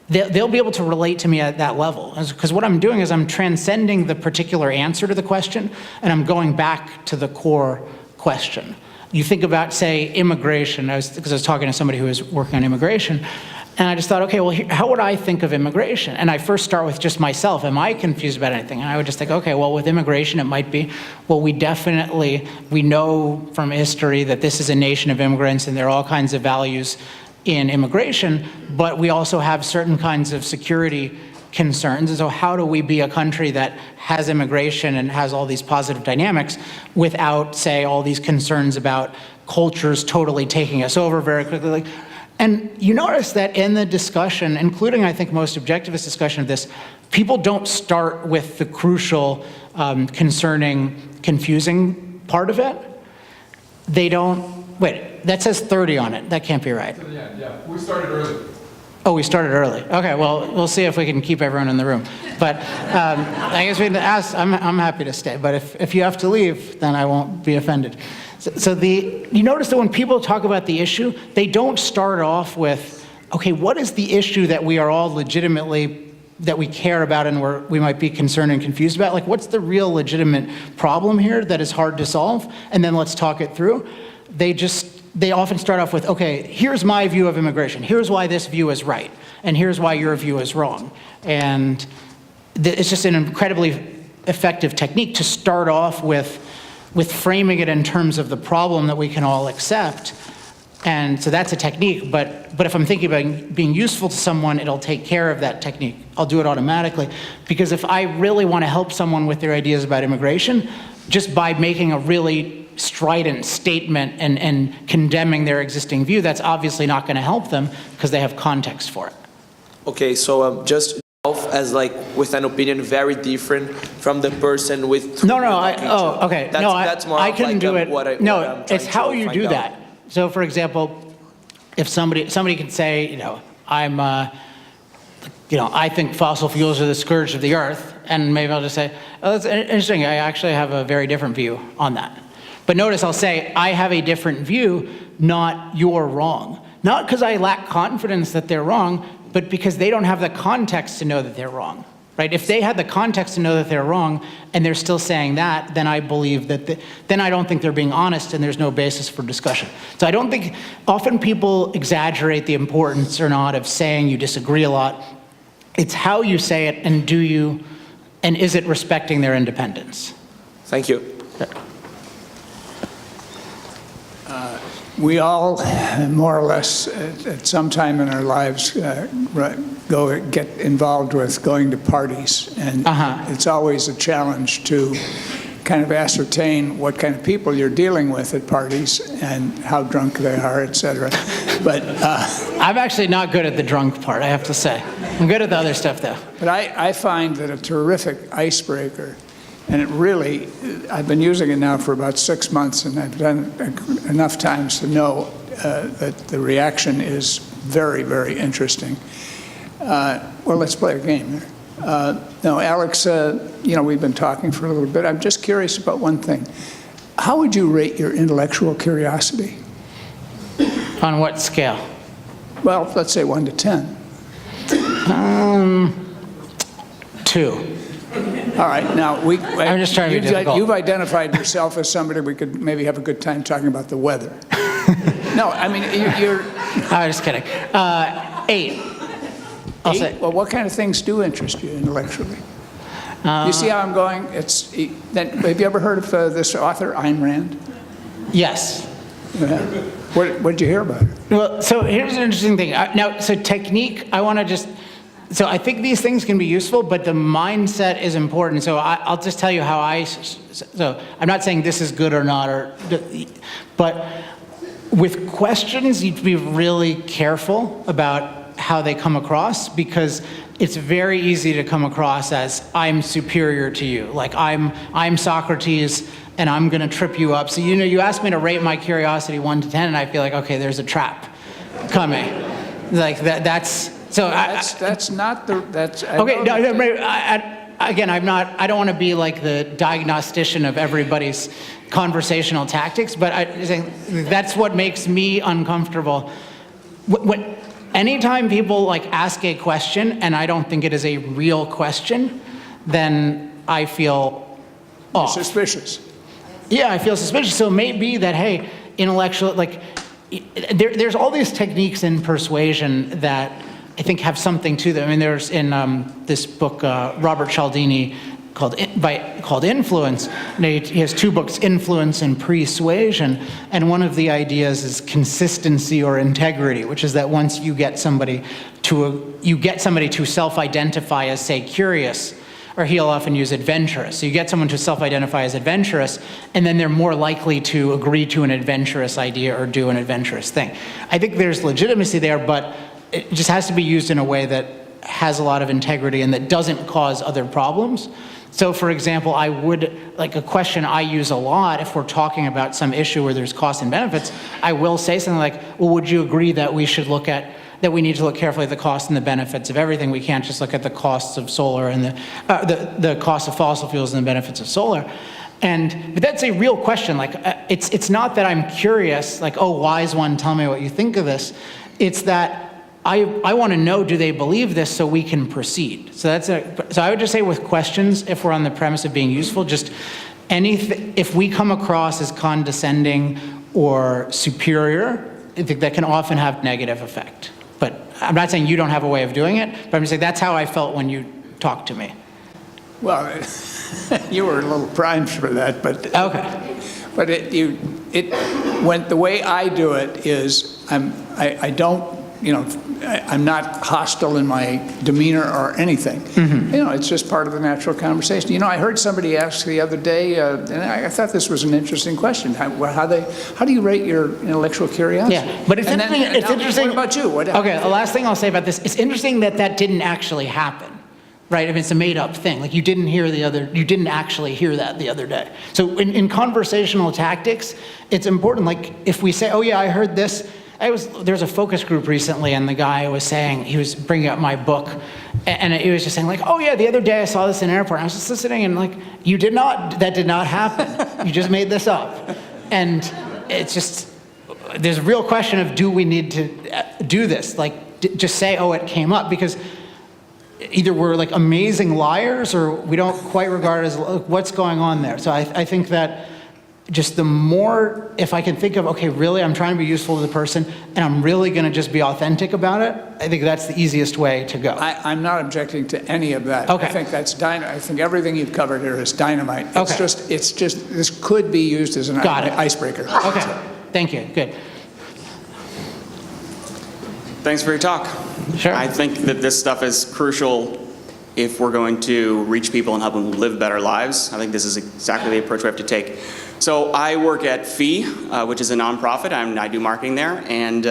they'll be able to relate to me at that level. Because what I'm doing is I'm transcending the particular answer to the question, and I'm going back to the core question. You think about, say, immigration, because I was talking to somebody who was working on immigration, and I just thought, okay, well, how would I think of immigration? And I first start with just myself. Am I confused about anything? And I would just think, okay, well, with immigration, it might be, well, we know from history that this is a nation of immigrants, and there are all kinds of values in immigration, but we also have certain kinds of security concerns. And so how do we be a country that has immigration and has all these positive dynamics without, say, all these concerns about cultures totally taking us over very quickly? And you notice that in the discussion, including, I think, most objectivist discussion of this, people don't start with the crucial, concerning, confusing part of it. They don't, wait, that says 30 on it. That can't be right. Yeah, we started early. Oh, we started early. Okay, well, we'll see if we can keep everyone in the room. But I guess we can ask, I'm happy to stay, but if you have to leave, then I won't be offended. You notice that when people talk about the issue, they don't start off with, okay, what is the issue that we are all legitimately, that we care about and we might be concerned and confused about? Like, what's the real legitimate problem here that is hard to solve? And then let's talk it through. They often start off with, okay, here's my view of immigration. Here's why this view is right. And here's why your view is wrong. And it's just an incredibly effective technique to start off with framing it in terms of the problem that we can all accept. And so that's a technique, but if I'm thinking about being useful to someone, it'll take care of that technique. I'll do it automatically. Because if I really want to help someone with their ideas about immigration, just by making a really strident statement and condemning their existing view, that's obviously not going to help them because they have context for it. Okay, so just as like with an opinion very different from the person with Okay. That's more I of can like do it. what I'm No, trying it's how to you find do out. that. So, for example, if somebody can say, I think fossil fuels are the scourge of the earth, and maybe I'll just say, oh, that's interesting. I actually have a very different view on that. But notice I'll say, I have a different view, not you're wrong. Not because I lack confidence that they're wrong, but because they don't have the context to know that they're wrong, right? If they had the context to know that they're wrong and they're still saying that, then I believe that, then I don't think they're being honest and there's no basis for discussion. So I don't think, often people exaggerate the importance or not of saying you disagree a lot. It's how you say it and is it respecting their independence? Thank you. We all, more or less, at some time in our lives, get involved with going to parties. And it's always a challenge to kind of ascertain what kind of people you're dealing with at parties and how drunk they are, et cetera. But I'm actually not good at the drunk part, I have to say. I'm good at the other stuff, though. But I find that a terrific icebreaker, and it really, I've been using it now for about 6 months, and I've done it enough times to know that the reaction is very, very interesting. Well, let's play a game. Now, Alex, we've been talking for a little bit. I'm just curious about one thing. How would you rate your intellectual curiosity? On what scale? Well, let's say 1 to 10. 2. All right, now, I'm just trying to be difficult. You've identified yourself as somebody we could maybe have a good time talking about the weather. No, I mean, you're... I'm just kidding. 8. I'll say. Well, what kind of things do interest you intellectually? You see how I'm going? Have you ever heard of this author, Ayn Rand? Yes. What did you hear about her? Well, so here's an interesting thing. So technique, so I think these things can be useful, but the mindset is important. So I'll just tell you how so I'm not saying this is good or not, but with questions, you have to be really careful about how they come across, because it's very easy to come across as I'm superior to you. Like I'm Socrates and I'm gonna trip you up. So you asked me to rate my curiosity 1 to 10 and I feel like, okay, there's a trap coming. Like that's not the, that's... Okay, again, I don't want to be like the diagnostician of everybody's conversational tactics, but that's what makes me uncomfortable. Anytime people ask a question and I don't think it is a real question, then I feel off. Suspicious. Yeah, I feel suspicious. So it may be that, hey, intellectual, there's all these techniques in persuasion that I think have something to them. I mean, there's in this book, Robert Cialdini, called Influence, and he has 2 books, Influence and Persuasion, and one of the ideas is consistency or integrity, which is that once you get somebody to self-identify as, say, curious, or he'll often use adventurous. So you get someone to self-identify as adventurous, and then they're more likely to agree to an adventurous idea or do an adventurous thing. I think there's legitimacy there, but it just has to be used in a way that has a lot of integrity and that doesn't cause other problems. So for example, I would, like a question I use a lot if we're talking about some issue where there's costs and benefits, I will say something like, well, would you agree that we should look at, that we need to look carefully at the costs and the benefits of everything? We can't just look at the costs of solar and the cost of fossil fuels and the benefits of solar. But that's a real question. Like, it's not that I'm curious, like, oh, wise one, tell me what you think of this. It's that I want to know, do they believe this so we can proceed? So I would just say with questions, if we're on the premise of being useful, just anything, if we come across as condescending or superior, I think that can often have negative effect. But I'm not saying you don't have a way of doing it, but I'm just saying that's how I felt when you talked to me. Well, you were a little primed for that, but okay. But the way I do it is I don't, I'm not hostile in my demeanor or anything. Mm-hmm. It's just part of the natural conversation. I heard somebody ask the other day, and I thought this was an interesting question. How do you rate your intellectual curiosity? Yeah, but it's interesting. What about you? Okay, the last thing I'll say about this, it's interesting that didn't actually happen. Right, if it's a made-up thing, like you didn't actually hear that the other day. So in conversational tactics, it's important. Like if we say, "Oh yeah, I heard this," there's a focus group recently, and the guy was saying, he was bringing up my book, and he was just saying like, "Oh yeah, the other day I saw this in an airport." And I was just listening, and like, that did not happen. You just made this up, and it's just there's a real question of do we need to do this? Like just say, "Oh, it came up," because either we're like amazing liars or we don't quite regard it as what's going on there. So I think that just the more, if I can think of, okay, really I'm trying to be useful to the person and I'm really going to just be authentic about it, I think that's the easiest way to go. I'm not objecting to any of that. Okay. I think that's I think everything you've covered here is dynamite. Okay. It's just this could be used as an icebreaker. Okay, thank you, good. Thanks for your talk. Sure. I think that this stuff is crucial if we're going to reach people and help them live better lives. I think this is exactly the approach we have to take. So I work at FEE, which is a nonprofit. I do marketing there, and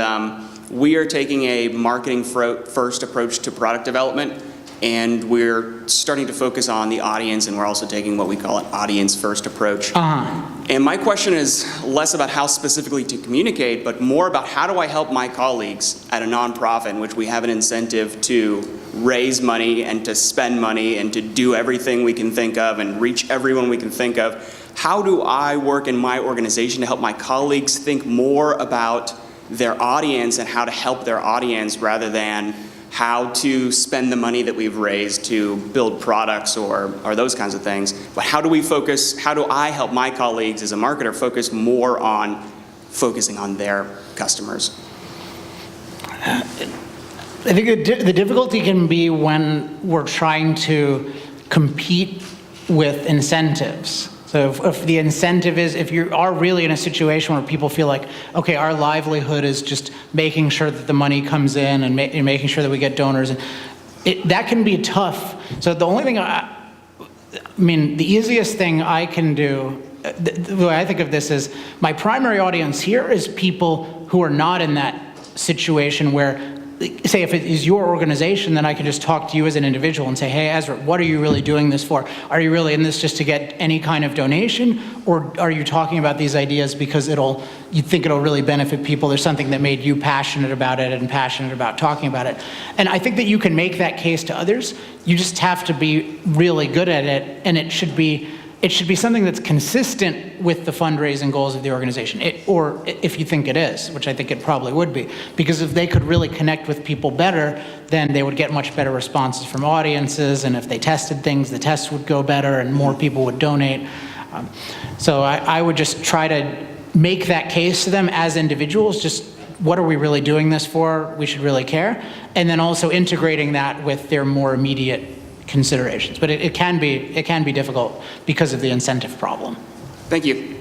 we are taking a marketing first approach to product development, and we're starting to focus on the audience, and we're also taking what we call an audience first approach. And my question is less about how specifically to communicate, but more about how do I help my colleagues at a nonprofit in which we have an incentive to raise money and to spend money and to do everything we can think of and reach everyone we can think of. How do I work in my organization to help my colleagues think more about their audience and how to help their audience rather than how to spend the money that we've raised to build products or those kinds of things. But how do I help my colleagues as a marketer focus more on focusing on their customers? I think the difficulty can be when we're trying to compete with incentives. So if the incentive is, if you are really in a situation where people feel like, okay, our livelihood is just making sure that the money comes in and making sure that we get donors, and that can be tough. So the only thing, the easiest thing I can do, the way I think of this is, my primary audience here is people who are not in that situation where, say if it is your organization, then I can just talk to you as an individual and say, hey, Ezra, what are you really doing this for? Are you really in this just to get any kind of donation? Or are you talking about these ideas because you think it'll really benefit people? There's something that made you passionate about it and passionate about talking about it. And I think that you can make that case to others. You just have to be really good at it, and it should be something that's consistent with the fundraising goals of the organization, or if you think it is, which I think it probably would be. Because if they could really connect with people better, then they would get much better responses from audiences, and if they tested things, the tests would go better and more people would donate. So I would just try to make that case to them as individuals, just what are we really doing this for? We should really care. And then also integrating that with their more immediate considerations, but it can be difficult because of the incentive problem. Thank you.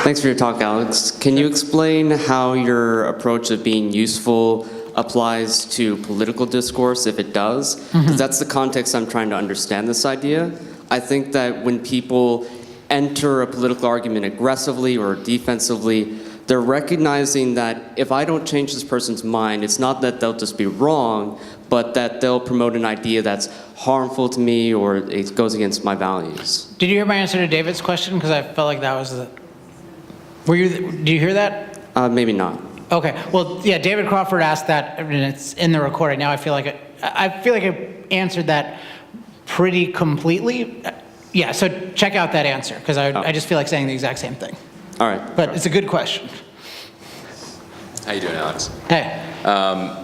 Thanks for your talk, Alex. Can you explain how your approach of being useful applies to political discourse, if it does? Because that's the context I'm trying to understand this idea. I think that when people enter a political argument aggressively or defensively, they're recognizing that if I don't change this person's mind, it's not that they'll just be wrong, but that they'll promote an idea that's harmful to me or it goes against my values. Did you hear my answer to David's question? Because I felt like that was the... Did you hear that? Maybe not. Okay. Well, yeah, David Crawford asked that, and it's in the recording. Now I feel like I answered that pretty completely. Yeah, so check out that answer, because I just feel like saying the exact same thing. All right. But it's a good question. How you doing, Alex? Hey.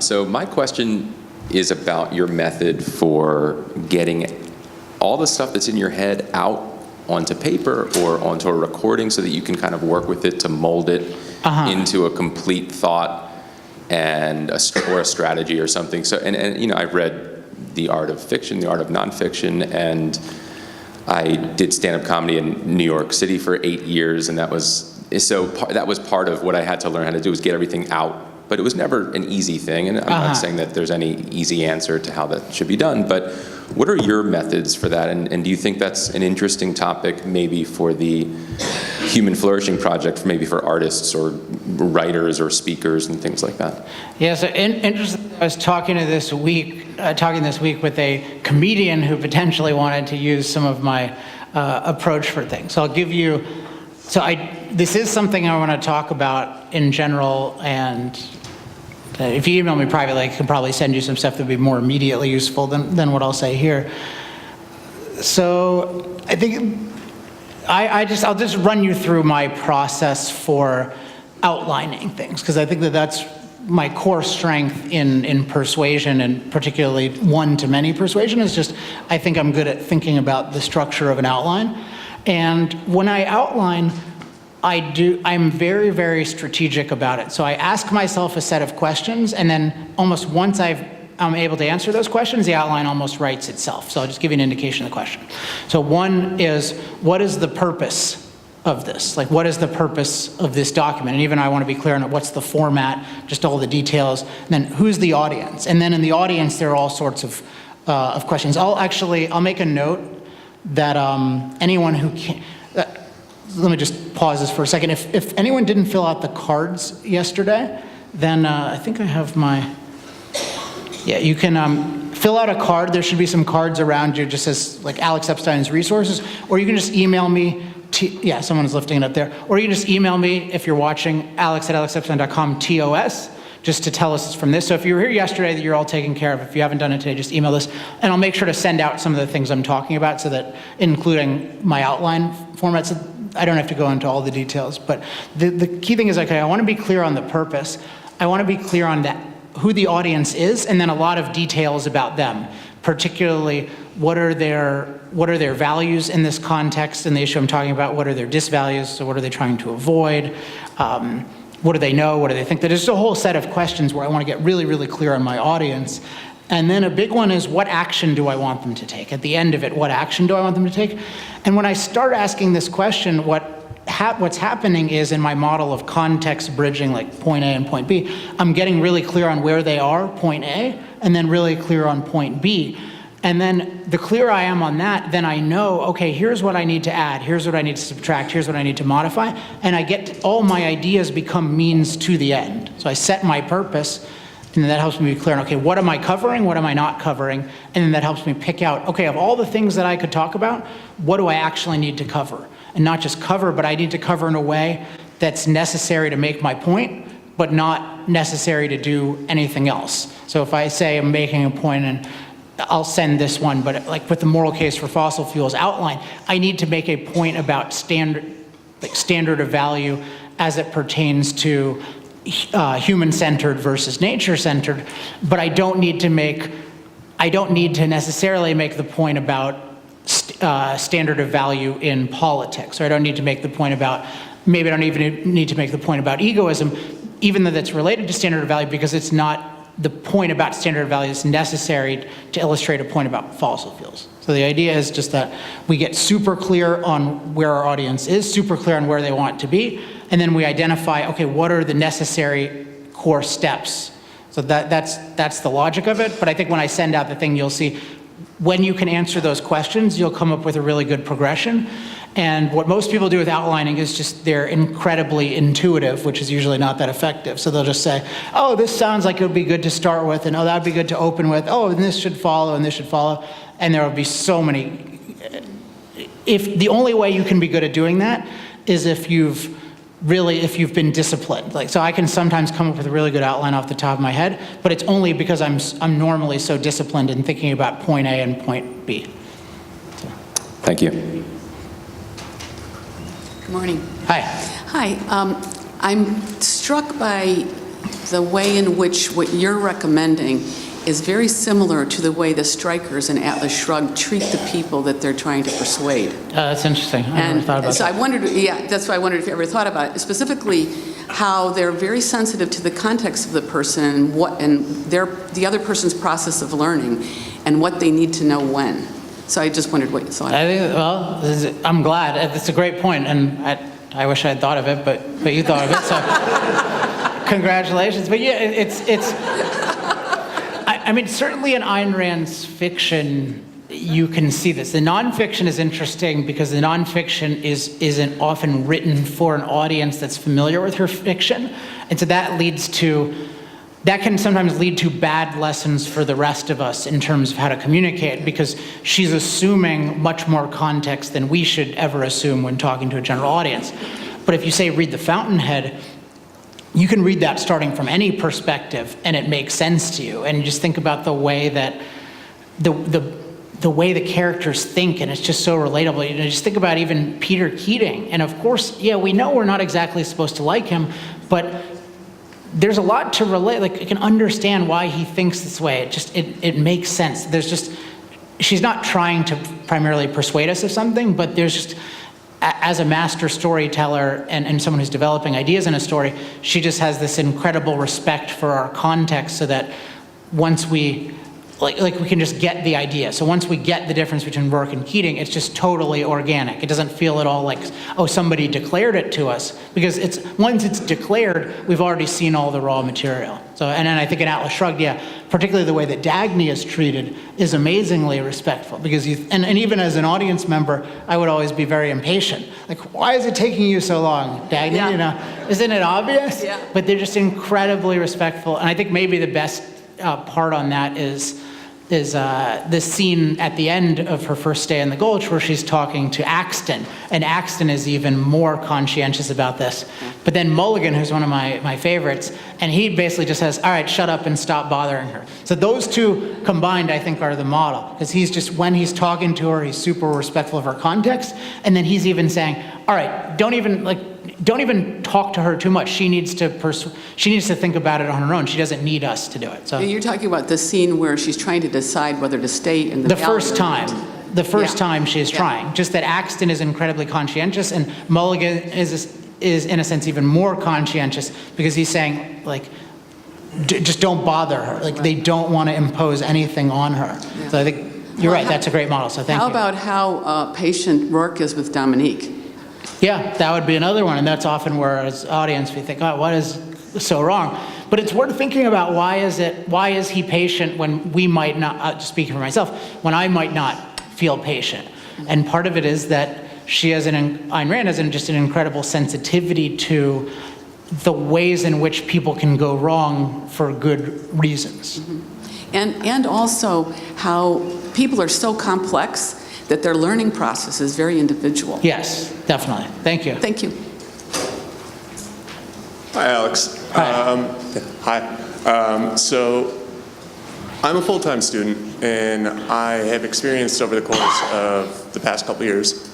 So my question is about your method for getting all the stuff that's in your head out onto paper or onto a recording so that you can kind of work with it to mold it into a complete thought and or a strategy or something. So, and you know, I've read The Art of Fiction, The Art of Nonfiction, and I did stand-up comedy in New York City for 8 years, and that was part of what I had to learn how to do, was get everything out. But it was never an easy thing, and I'm not saying that there's any easy answer to how that should be done, but what are your methods for that, and do you think that's an interesting topic maybe for the Human Flourishing Project, maybe for artists or writers or speakers and things like that? Yeah, so interesting. I was talking this week with a comedian who potentially wanted to use some of my approach for things. So I'll give you, this is something I want to talk about in general, and if you email me privately, I can probably send you some stuff that would be more immediately useful than what I'll say here. So I think I'll just run you through my process for outlining things, because I think that's my core strength in persuasion, and particularly one-to-many persuasion, is just I think I'm good at thinking about the structure of an outline. And when I outline, I'm very, very strategic about it. So I ask myself a set of questions, and then almost once I'm able to answer those questions, the outline almost writes itself. So I'll just give you an indication of the question. So one is, what is the purpose of this? Like, what is the purpose of this document? And even I want to be clear on what's the format, just all the details. And then who's the audience? And then in the audience, there are all sorts of questions. I'll make a note that anyone who can, let me just pause this for a second. If anyone didn't fill out the cards yesterday, then I think I have you can fill out a card. There should be some cards around you, just as like Alex Epstein's resources, or you can just email me. Someone's lifting it up there. Or you can just email me if you're watching, alex@alexepstein.com, TOS, just to tell us it's from this. So if you were here yesterday, that you're all taken care of. If you haven't done it today, just email this, and I'll make sure to send out some of the things I'm talking about, so that, including my outline format, so I don't have to go into all the details. But the key thing is, okay, I want to be clear on the purpose. I want to be clear on who the audience is, and then a lot of details about them, particularly what are their values in this context, in the issue I'm talking about, what are their disvalues, so what are they trying to avoid, what do they know, what do they think. There's a whole set of questions where I want to get really, really clear on my audience. And then a big one is, what action do I want them to take? At the end of it, what action do I want them to take? And when I start asking this question, what's happening is, in my model of context bridging, like point A and point B, I'm getting really clear on where they are, point A, and then really clear on point B. And then the clearer I am on that, then I know, okay, here's what I need to add, here's what I need to subtract, here's what I need to modify, and all my ideas become means to the end. So I set my purpose, and then that helps me be clear on, okay, what am I covering, what am I not covering, and then that helps me pick out, okay, of all the things that I could talk about, what do I actually need to cover? And not just cover, but I need to cover in a way that's necessary to make my point, but not necessary to do anything else. So if I say I'm making a point, and I'll send this one, but like with the moral case for fossil fuels outline, I need to make a point about standard of value as it pertains to human-centered versus nature-centered, but I don't need to necessarily make the point about standard of value in politics, or I don't need to make the point about, maybe I don't even need to make the point about egoism, even though that's related to standard of value, because it's not the point about standard of value is necessary to illustrate a point about fossil fuels. So the idea is just that we get super clear on where our audience is, super clear on where they want to be, and then we identify, okay, what are the necessary core steps? So that's the logic of it. But I think when I send out the thing, you'll see when you can answer those questions, you'll come up with a really good progression. And what most people do with outlining is just they're incredibly intuitive, which is usually not that effective. So they'll just say, oh, this sounds like it would be good to start with, and oh, that would be good to open with, oh, and this should follow, and this should follow. And there will be so many. If the only way you can be good at doing that is if you've been disciplined. Like, so I can sometimes come up with a really good outline off the top of my head, but it's only because I'm normally so disciplined in thinking about point A and point B. Thank you. Good morning. Hi. Hi. I'm struck by the way in which what you're recommending is very similar to the way the strikers in Atlas Shrugged treat the people that they're trying to persuade. That's interesting. I never thought about so that. I wondered, that's why I wondered if you ever thought about it, specifically how they're very sensitive to the context of the person and the other person's process of learning and what they need to know when. So I just wondered what you thought. I'm glad. It's a great point, and I wish I had thought of it, but you thought of it, so congratulations. But yeah, it's. I mean, certainly in Ayn Rand's fiction, you can see this. The nonfiction is interesting because the nonfiction isn't often written for an audience that's familiar with her fiction, and so that can sometimes lead to bad lessons for the rest of us in terms of how to communicate, because she's assuming much more context than we should ever assume when talking to a general audience. But if you say read The Fountainhead, you can read that starting from any perspective and it makes sense to you. And you just think about the way that the way the characters think, and it's just so relatable. You know, just think about even Peter Keating. And of course, yeah, we know we're not exactly supposed to like him, but there's a lot to relate. Like, you can understand why he thinks this way. It makes sense. She's not trying to primarily persuade us of something, but there's just, as a master storyteller and someone who's developing ideas in a story, she just has this incredible respect for our context, so that once we we can just get the idea. So once we get the difference between Rourke and Keating, it's just totally organic. It doesn't feel at all like, oh, somebody declared it to us, because once it's declared, we've already seen all the raw material. So, and then I think in Atlas Shrugged, yeah, particularly the way that Dagny is treated is amazingly respectful, because and even as an audience member, I would always be very impatient. Like, why is it taking you so long, Dagny? Yeah. You know, isn't it obvious? Yeah. But they're just incredibly respectful. And I think maybe the best part on that is this scene at the end of her first day in the Gulch, where she's talking to Axton, and Axton is even more conscientious about this. But then Mulligan, who's one of my favorites, and he basically just says, all right, shut up and stop bothering her. So those two combined, I think, are the model, because he's just, when he's talking to her, he's super respectful of her context, and then he's even saying, all right, don't even talk to her too much. She needs to think about it on her own. She doesn't need us to do it. So You're talking about the scene where she's trying to decide whether to stay in the valley first or time. not. The first time she is Yeah. trying. Just that Axton is incredibly conscientious, and Mulligan is in a sense even more conscientious, because he's saying, like, just don't bother her. Like, they don't want to impose anything on her. Yeah. So I think you're right. That's a great model. So thank you. How about how patient Rourke is with Dominique? Yeah, that would be another one, and that's often where, as audience, we think, oh, what is so wrong? But it's worth thinking about, why is he patient when we might not, just speaking for myself, when I might not feel patient? And part of it is that Ayn Rand has just an incredible sensitivity to the ways in which people can go wrong for good reasons. Mm-hmm. And also how people are so complex that their learning process is very individual. Yes, definitely. Thank you. Thank you. Hi, Alex. Hi. Hi. So I'm a full-time student, and I have experienced over the course of the past couple years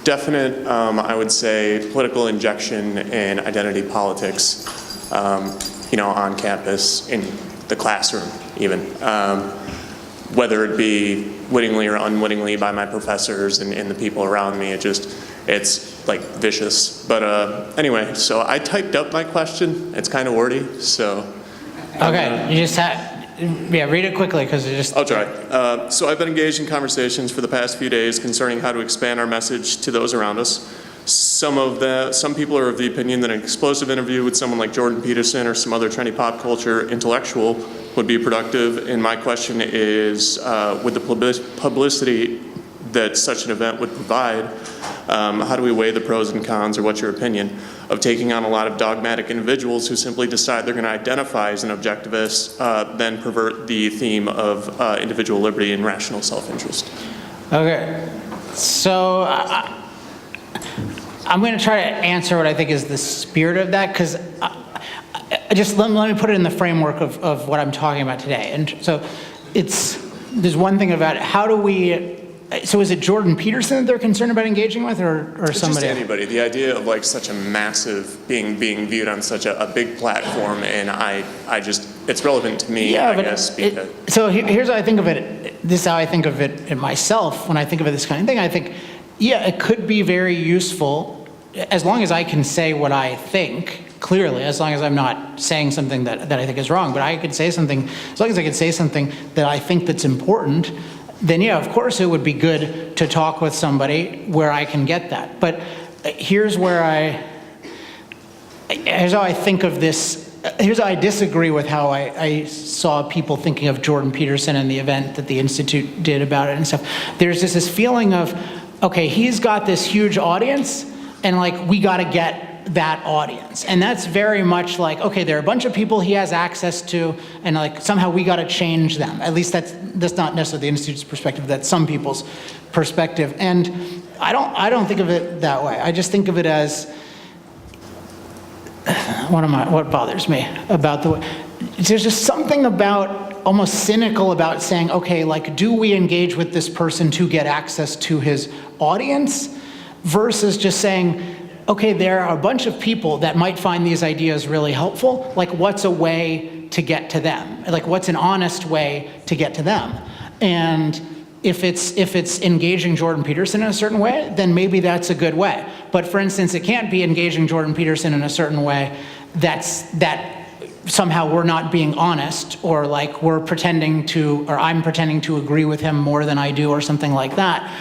definite, I would say, political injection and identity politics, on campus, in the classroom even. Whether it be wittingly or unwittingly by my professors and the people around me, it's like vicious. But anyway, so I typed up my question. It's kind of wordy, so. Okay, you just read it quickly, because it just. I'll try. So I've been engaged in conversations for the past few days concerning how to expand our message to those around us. Some people are of the opinion that an explosive interview with someone like Jordan Peterson or some other trendy pop culture intellectual would be productive. And my question is, would the publicity that such an event would provide, how do we weigh the pros and cons, or what's your opinion of taking on a lot of dogmatic individuals who simply decide they're going to identify as an objectivist, then pervert the theme of individual liberty and rational self-interest? Okay, so I'm going to try to answer what I think is the spirit of that, because just let me put it in the framework of what I'm talking about today. And so there's one thing about how do we, so is it Jordan Peterson that they're concerned about engaging with, or somebody? Just anybody. The idea of like such a massive, being viewed on such a big platform, and I just, it's relevant to me, I guess. Because so here's how I think of it. This is how I think of it in myself when I think of this kind of thing. I think, yeah, it could be very useful as long as I can say what I think clearly, as long as I'm not saying something that I think is wrong. But I could say something, as long as I can say something that I think that's important, then yeah, of course it would be good to talk with somebody where I can get that. But here's how I think of this. Here's how I disagree with how I saw people thinking of Jordan Peterson and the event that the Institute did about it and stuff. There's just this feeling of, okay, he's got this huge audience, and like, we got to get that audience. And that's very much like, okay, there are a bunch of people he has access to, and like, somehow we got to change them. At least that's not necessarily the Institute's perspective, that's some people's perspective. And I don't think of it that way. I just think of it as, what bothers me about the way, there's just something about almost cynical about saying, okay, like, do we engage with this person to get access to his audience, versus just saying, okay, there are a bunch of people that might find these ideas really helpful. Like, what's a way to get to them? Like, what's an honest way to get to them? And if it's engaging Jordan Peterson in a certain way, then maybe that's a good way. But for instance, it can't be engaging Jordan Peterson in a certain way that somehow we're not being honest, or like we're pretending to, or I'm pretending to agree with him more than I do, or something like that.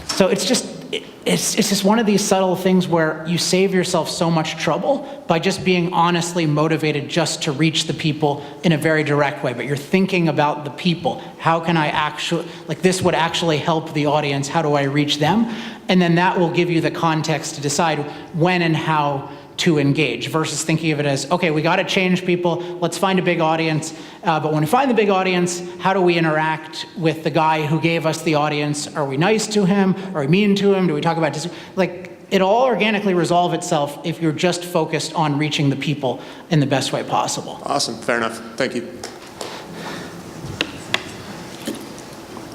So it's just one of these subtle things where you save yourself so much trouble by just being honestly motivated just to reach the people in a very direct way. But you're thinking about the people. How can I actually, like, this would actually help the audience. How do I reach them? And then that will give you the context to decide when and how to engage, versus thinking of it as, okay, we got to change people, let's find a big audience, but when we find the big audience, how do we interact with the guy who gave us the audience? Are we nice to him? Are we mean to him? Do we talk about this? Like, it'll all organically resolve itself if you're just focused on reaching the people in the best way possible. Awesome, fair enough, thank you.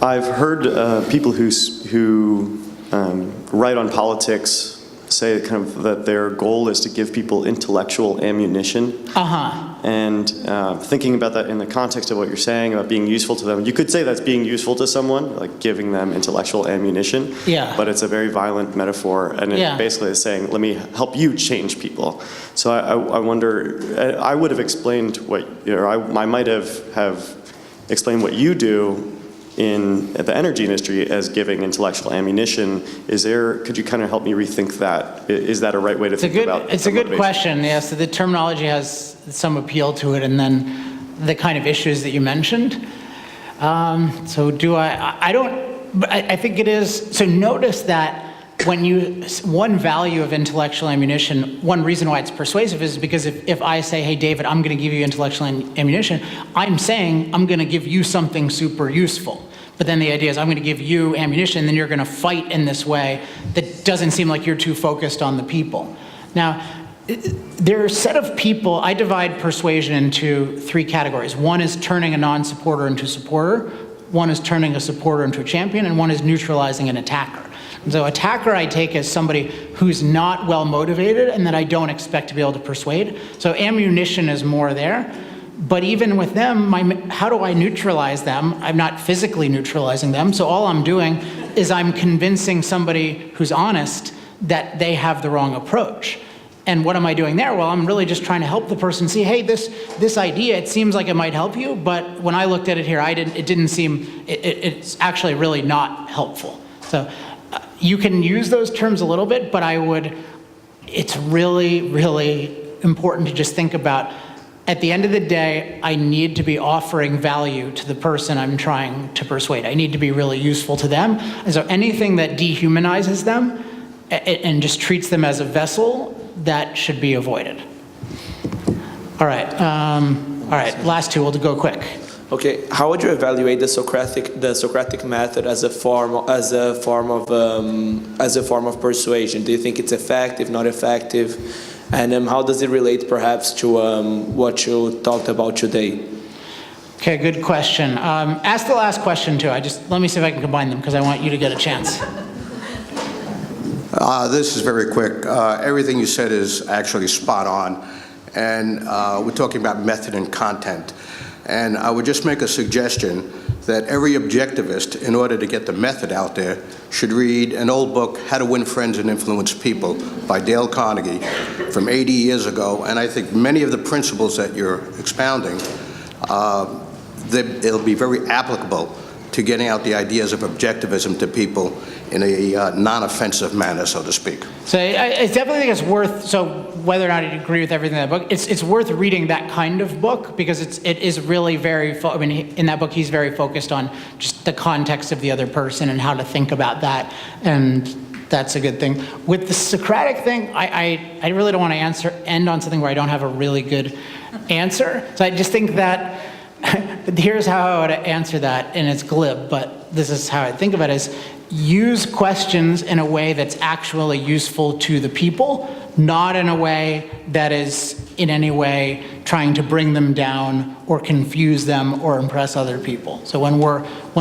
I've heard people who write on politics say kind of that their goal is to give people intellectual ammunition. And thinking about that in the context of what you're saying about being useful to them, you could say that's being useful to someone, like giving them intellectual ammunition. Yeah. But it's a very violent metaphor, and it basically is saying, let me help you change people. So I wonder, I would have explained what, I might have explained what you do in the energy industry as giving intellectual ammunition. Could you kind of help me rethink that? Is that a right way to think about it? It's a good question, yeah. So the terminology has some appeal to it, and then the kind of issues that you mentioned. So do I think it is, so notice that one value of intellectual ammunition, one reason why it's persuasive is because if I say, hey, David, I'm going to give you intellectual ammunition, I'm saying I'm going to give you something super useful. But then the idea is I'm going to give you ammunition, then you're going to fight in this way that doesn't seem like you're too focused on the people. Now, there are a set of people, I divide persuasion into three categories. One is turning a non-supporter into a supporter, one is turning a supporter into a champion, and one is neutralizing an attacker. And so attacker I take as somebody who's not well motivated and that I don't expect to be able to persuade. So ammunition is more there. But even with them, how do I neutralize them? I'm not physically neutralizing them. So all I'm doing is I'm convincing somebody who's honest that they have the wrong approach. And what am I doing there? Well, I'm really just trying to help the person see, hey, this idea, it seems like it might help you, but when I looked at it here, it's actually really not helpful. So you can use those terms a little bit, but it's really, really important to just think about at the end of the day, I need to be offering value to the person I'm trying to persuade. I need to be really useful to them. And so anything that dehumanizes them and just treats them as a vessel, that should be avoided. All right, last two, we'll go quick. Okay, how would you evaluate the Socratic method as a form of persuasion? Do you think it's effective, not effective? And how does it relate perhaps to what you talked about today? Okay, good question. Ask the last question too. Let me see if I can combine them because I want you to get a chance. This is very quick. Everything you said is actually spot on. And we're talking about method and content. And I would just make a suggestion that every objectivist, in order to get the method out there, should read an old book, How to Win Friends and Influence People, by Dale Carnegie, from 80 years ago. And I think many of the principles that you're expounding, it'll be very applicable to getting out the ideas of objectivism to people in a non-offensive manner, so to speak. So I definitely think it's worth, so whether or not you agree with everything in that book, it's worth reading that kind of book because it is really very, in that book he's very focused on just the context of the other person and how to think about that, and that's a good thing. With the Socratic thing, I really don't want to end on something where I don't have a really good answer. So I just think that, here's how I would answer that, and it's glib, but this is how I think of it, is use questions in a way that's actually useful to the people, not in a way that is in any way trying to bring them down or confuse them or impress other people. So when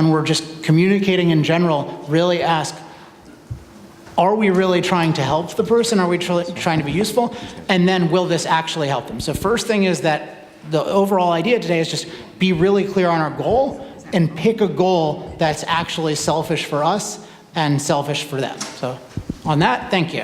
we're just communicating in general, really ask, are we really trying to help the person? Are we trying to be useful? And then will this actually help them? So first thing is that the overall idea today is just be really clear on our goal and pick a goal that's actually selfish for us and selfish for them. So on that, thank you.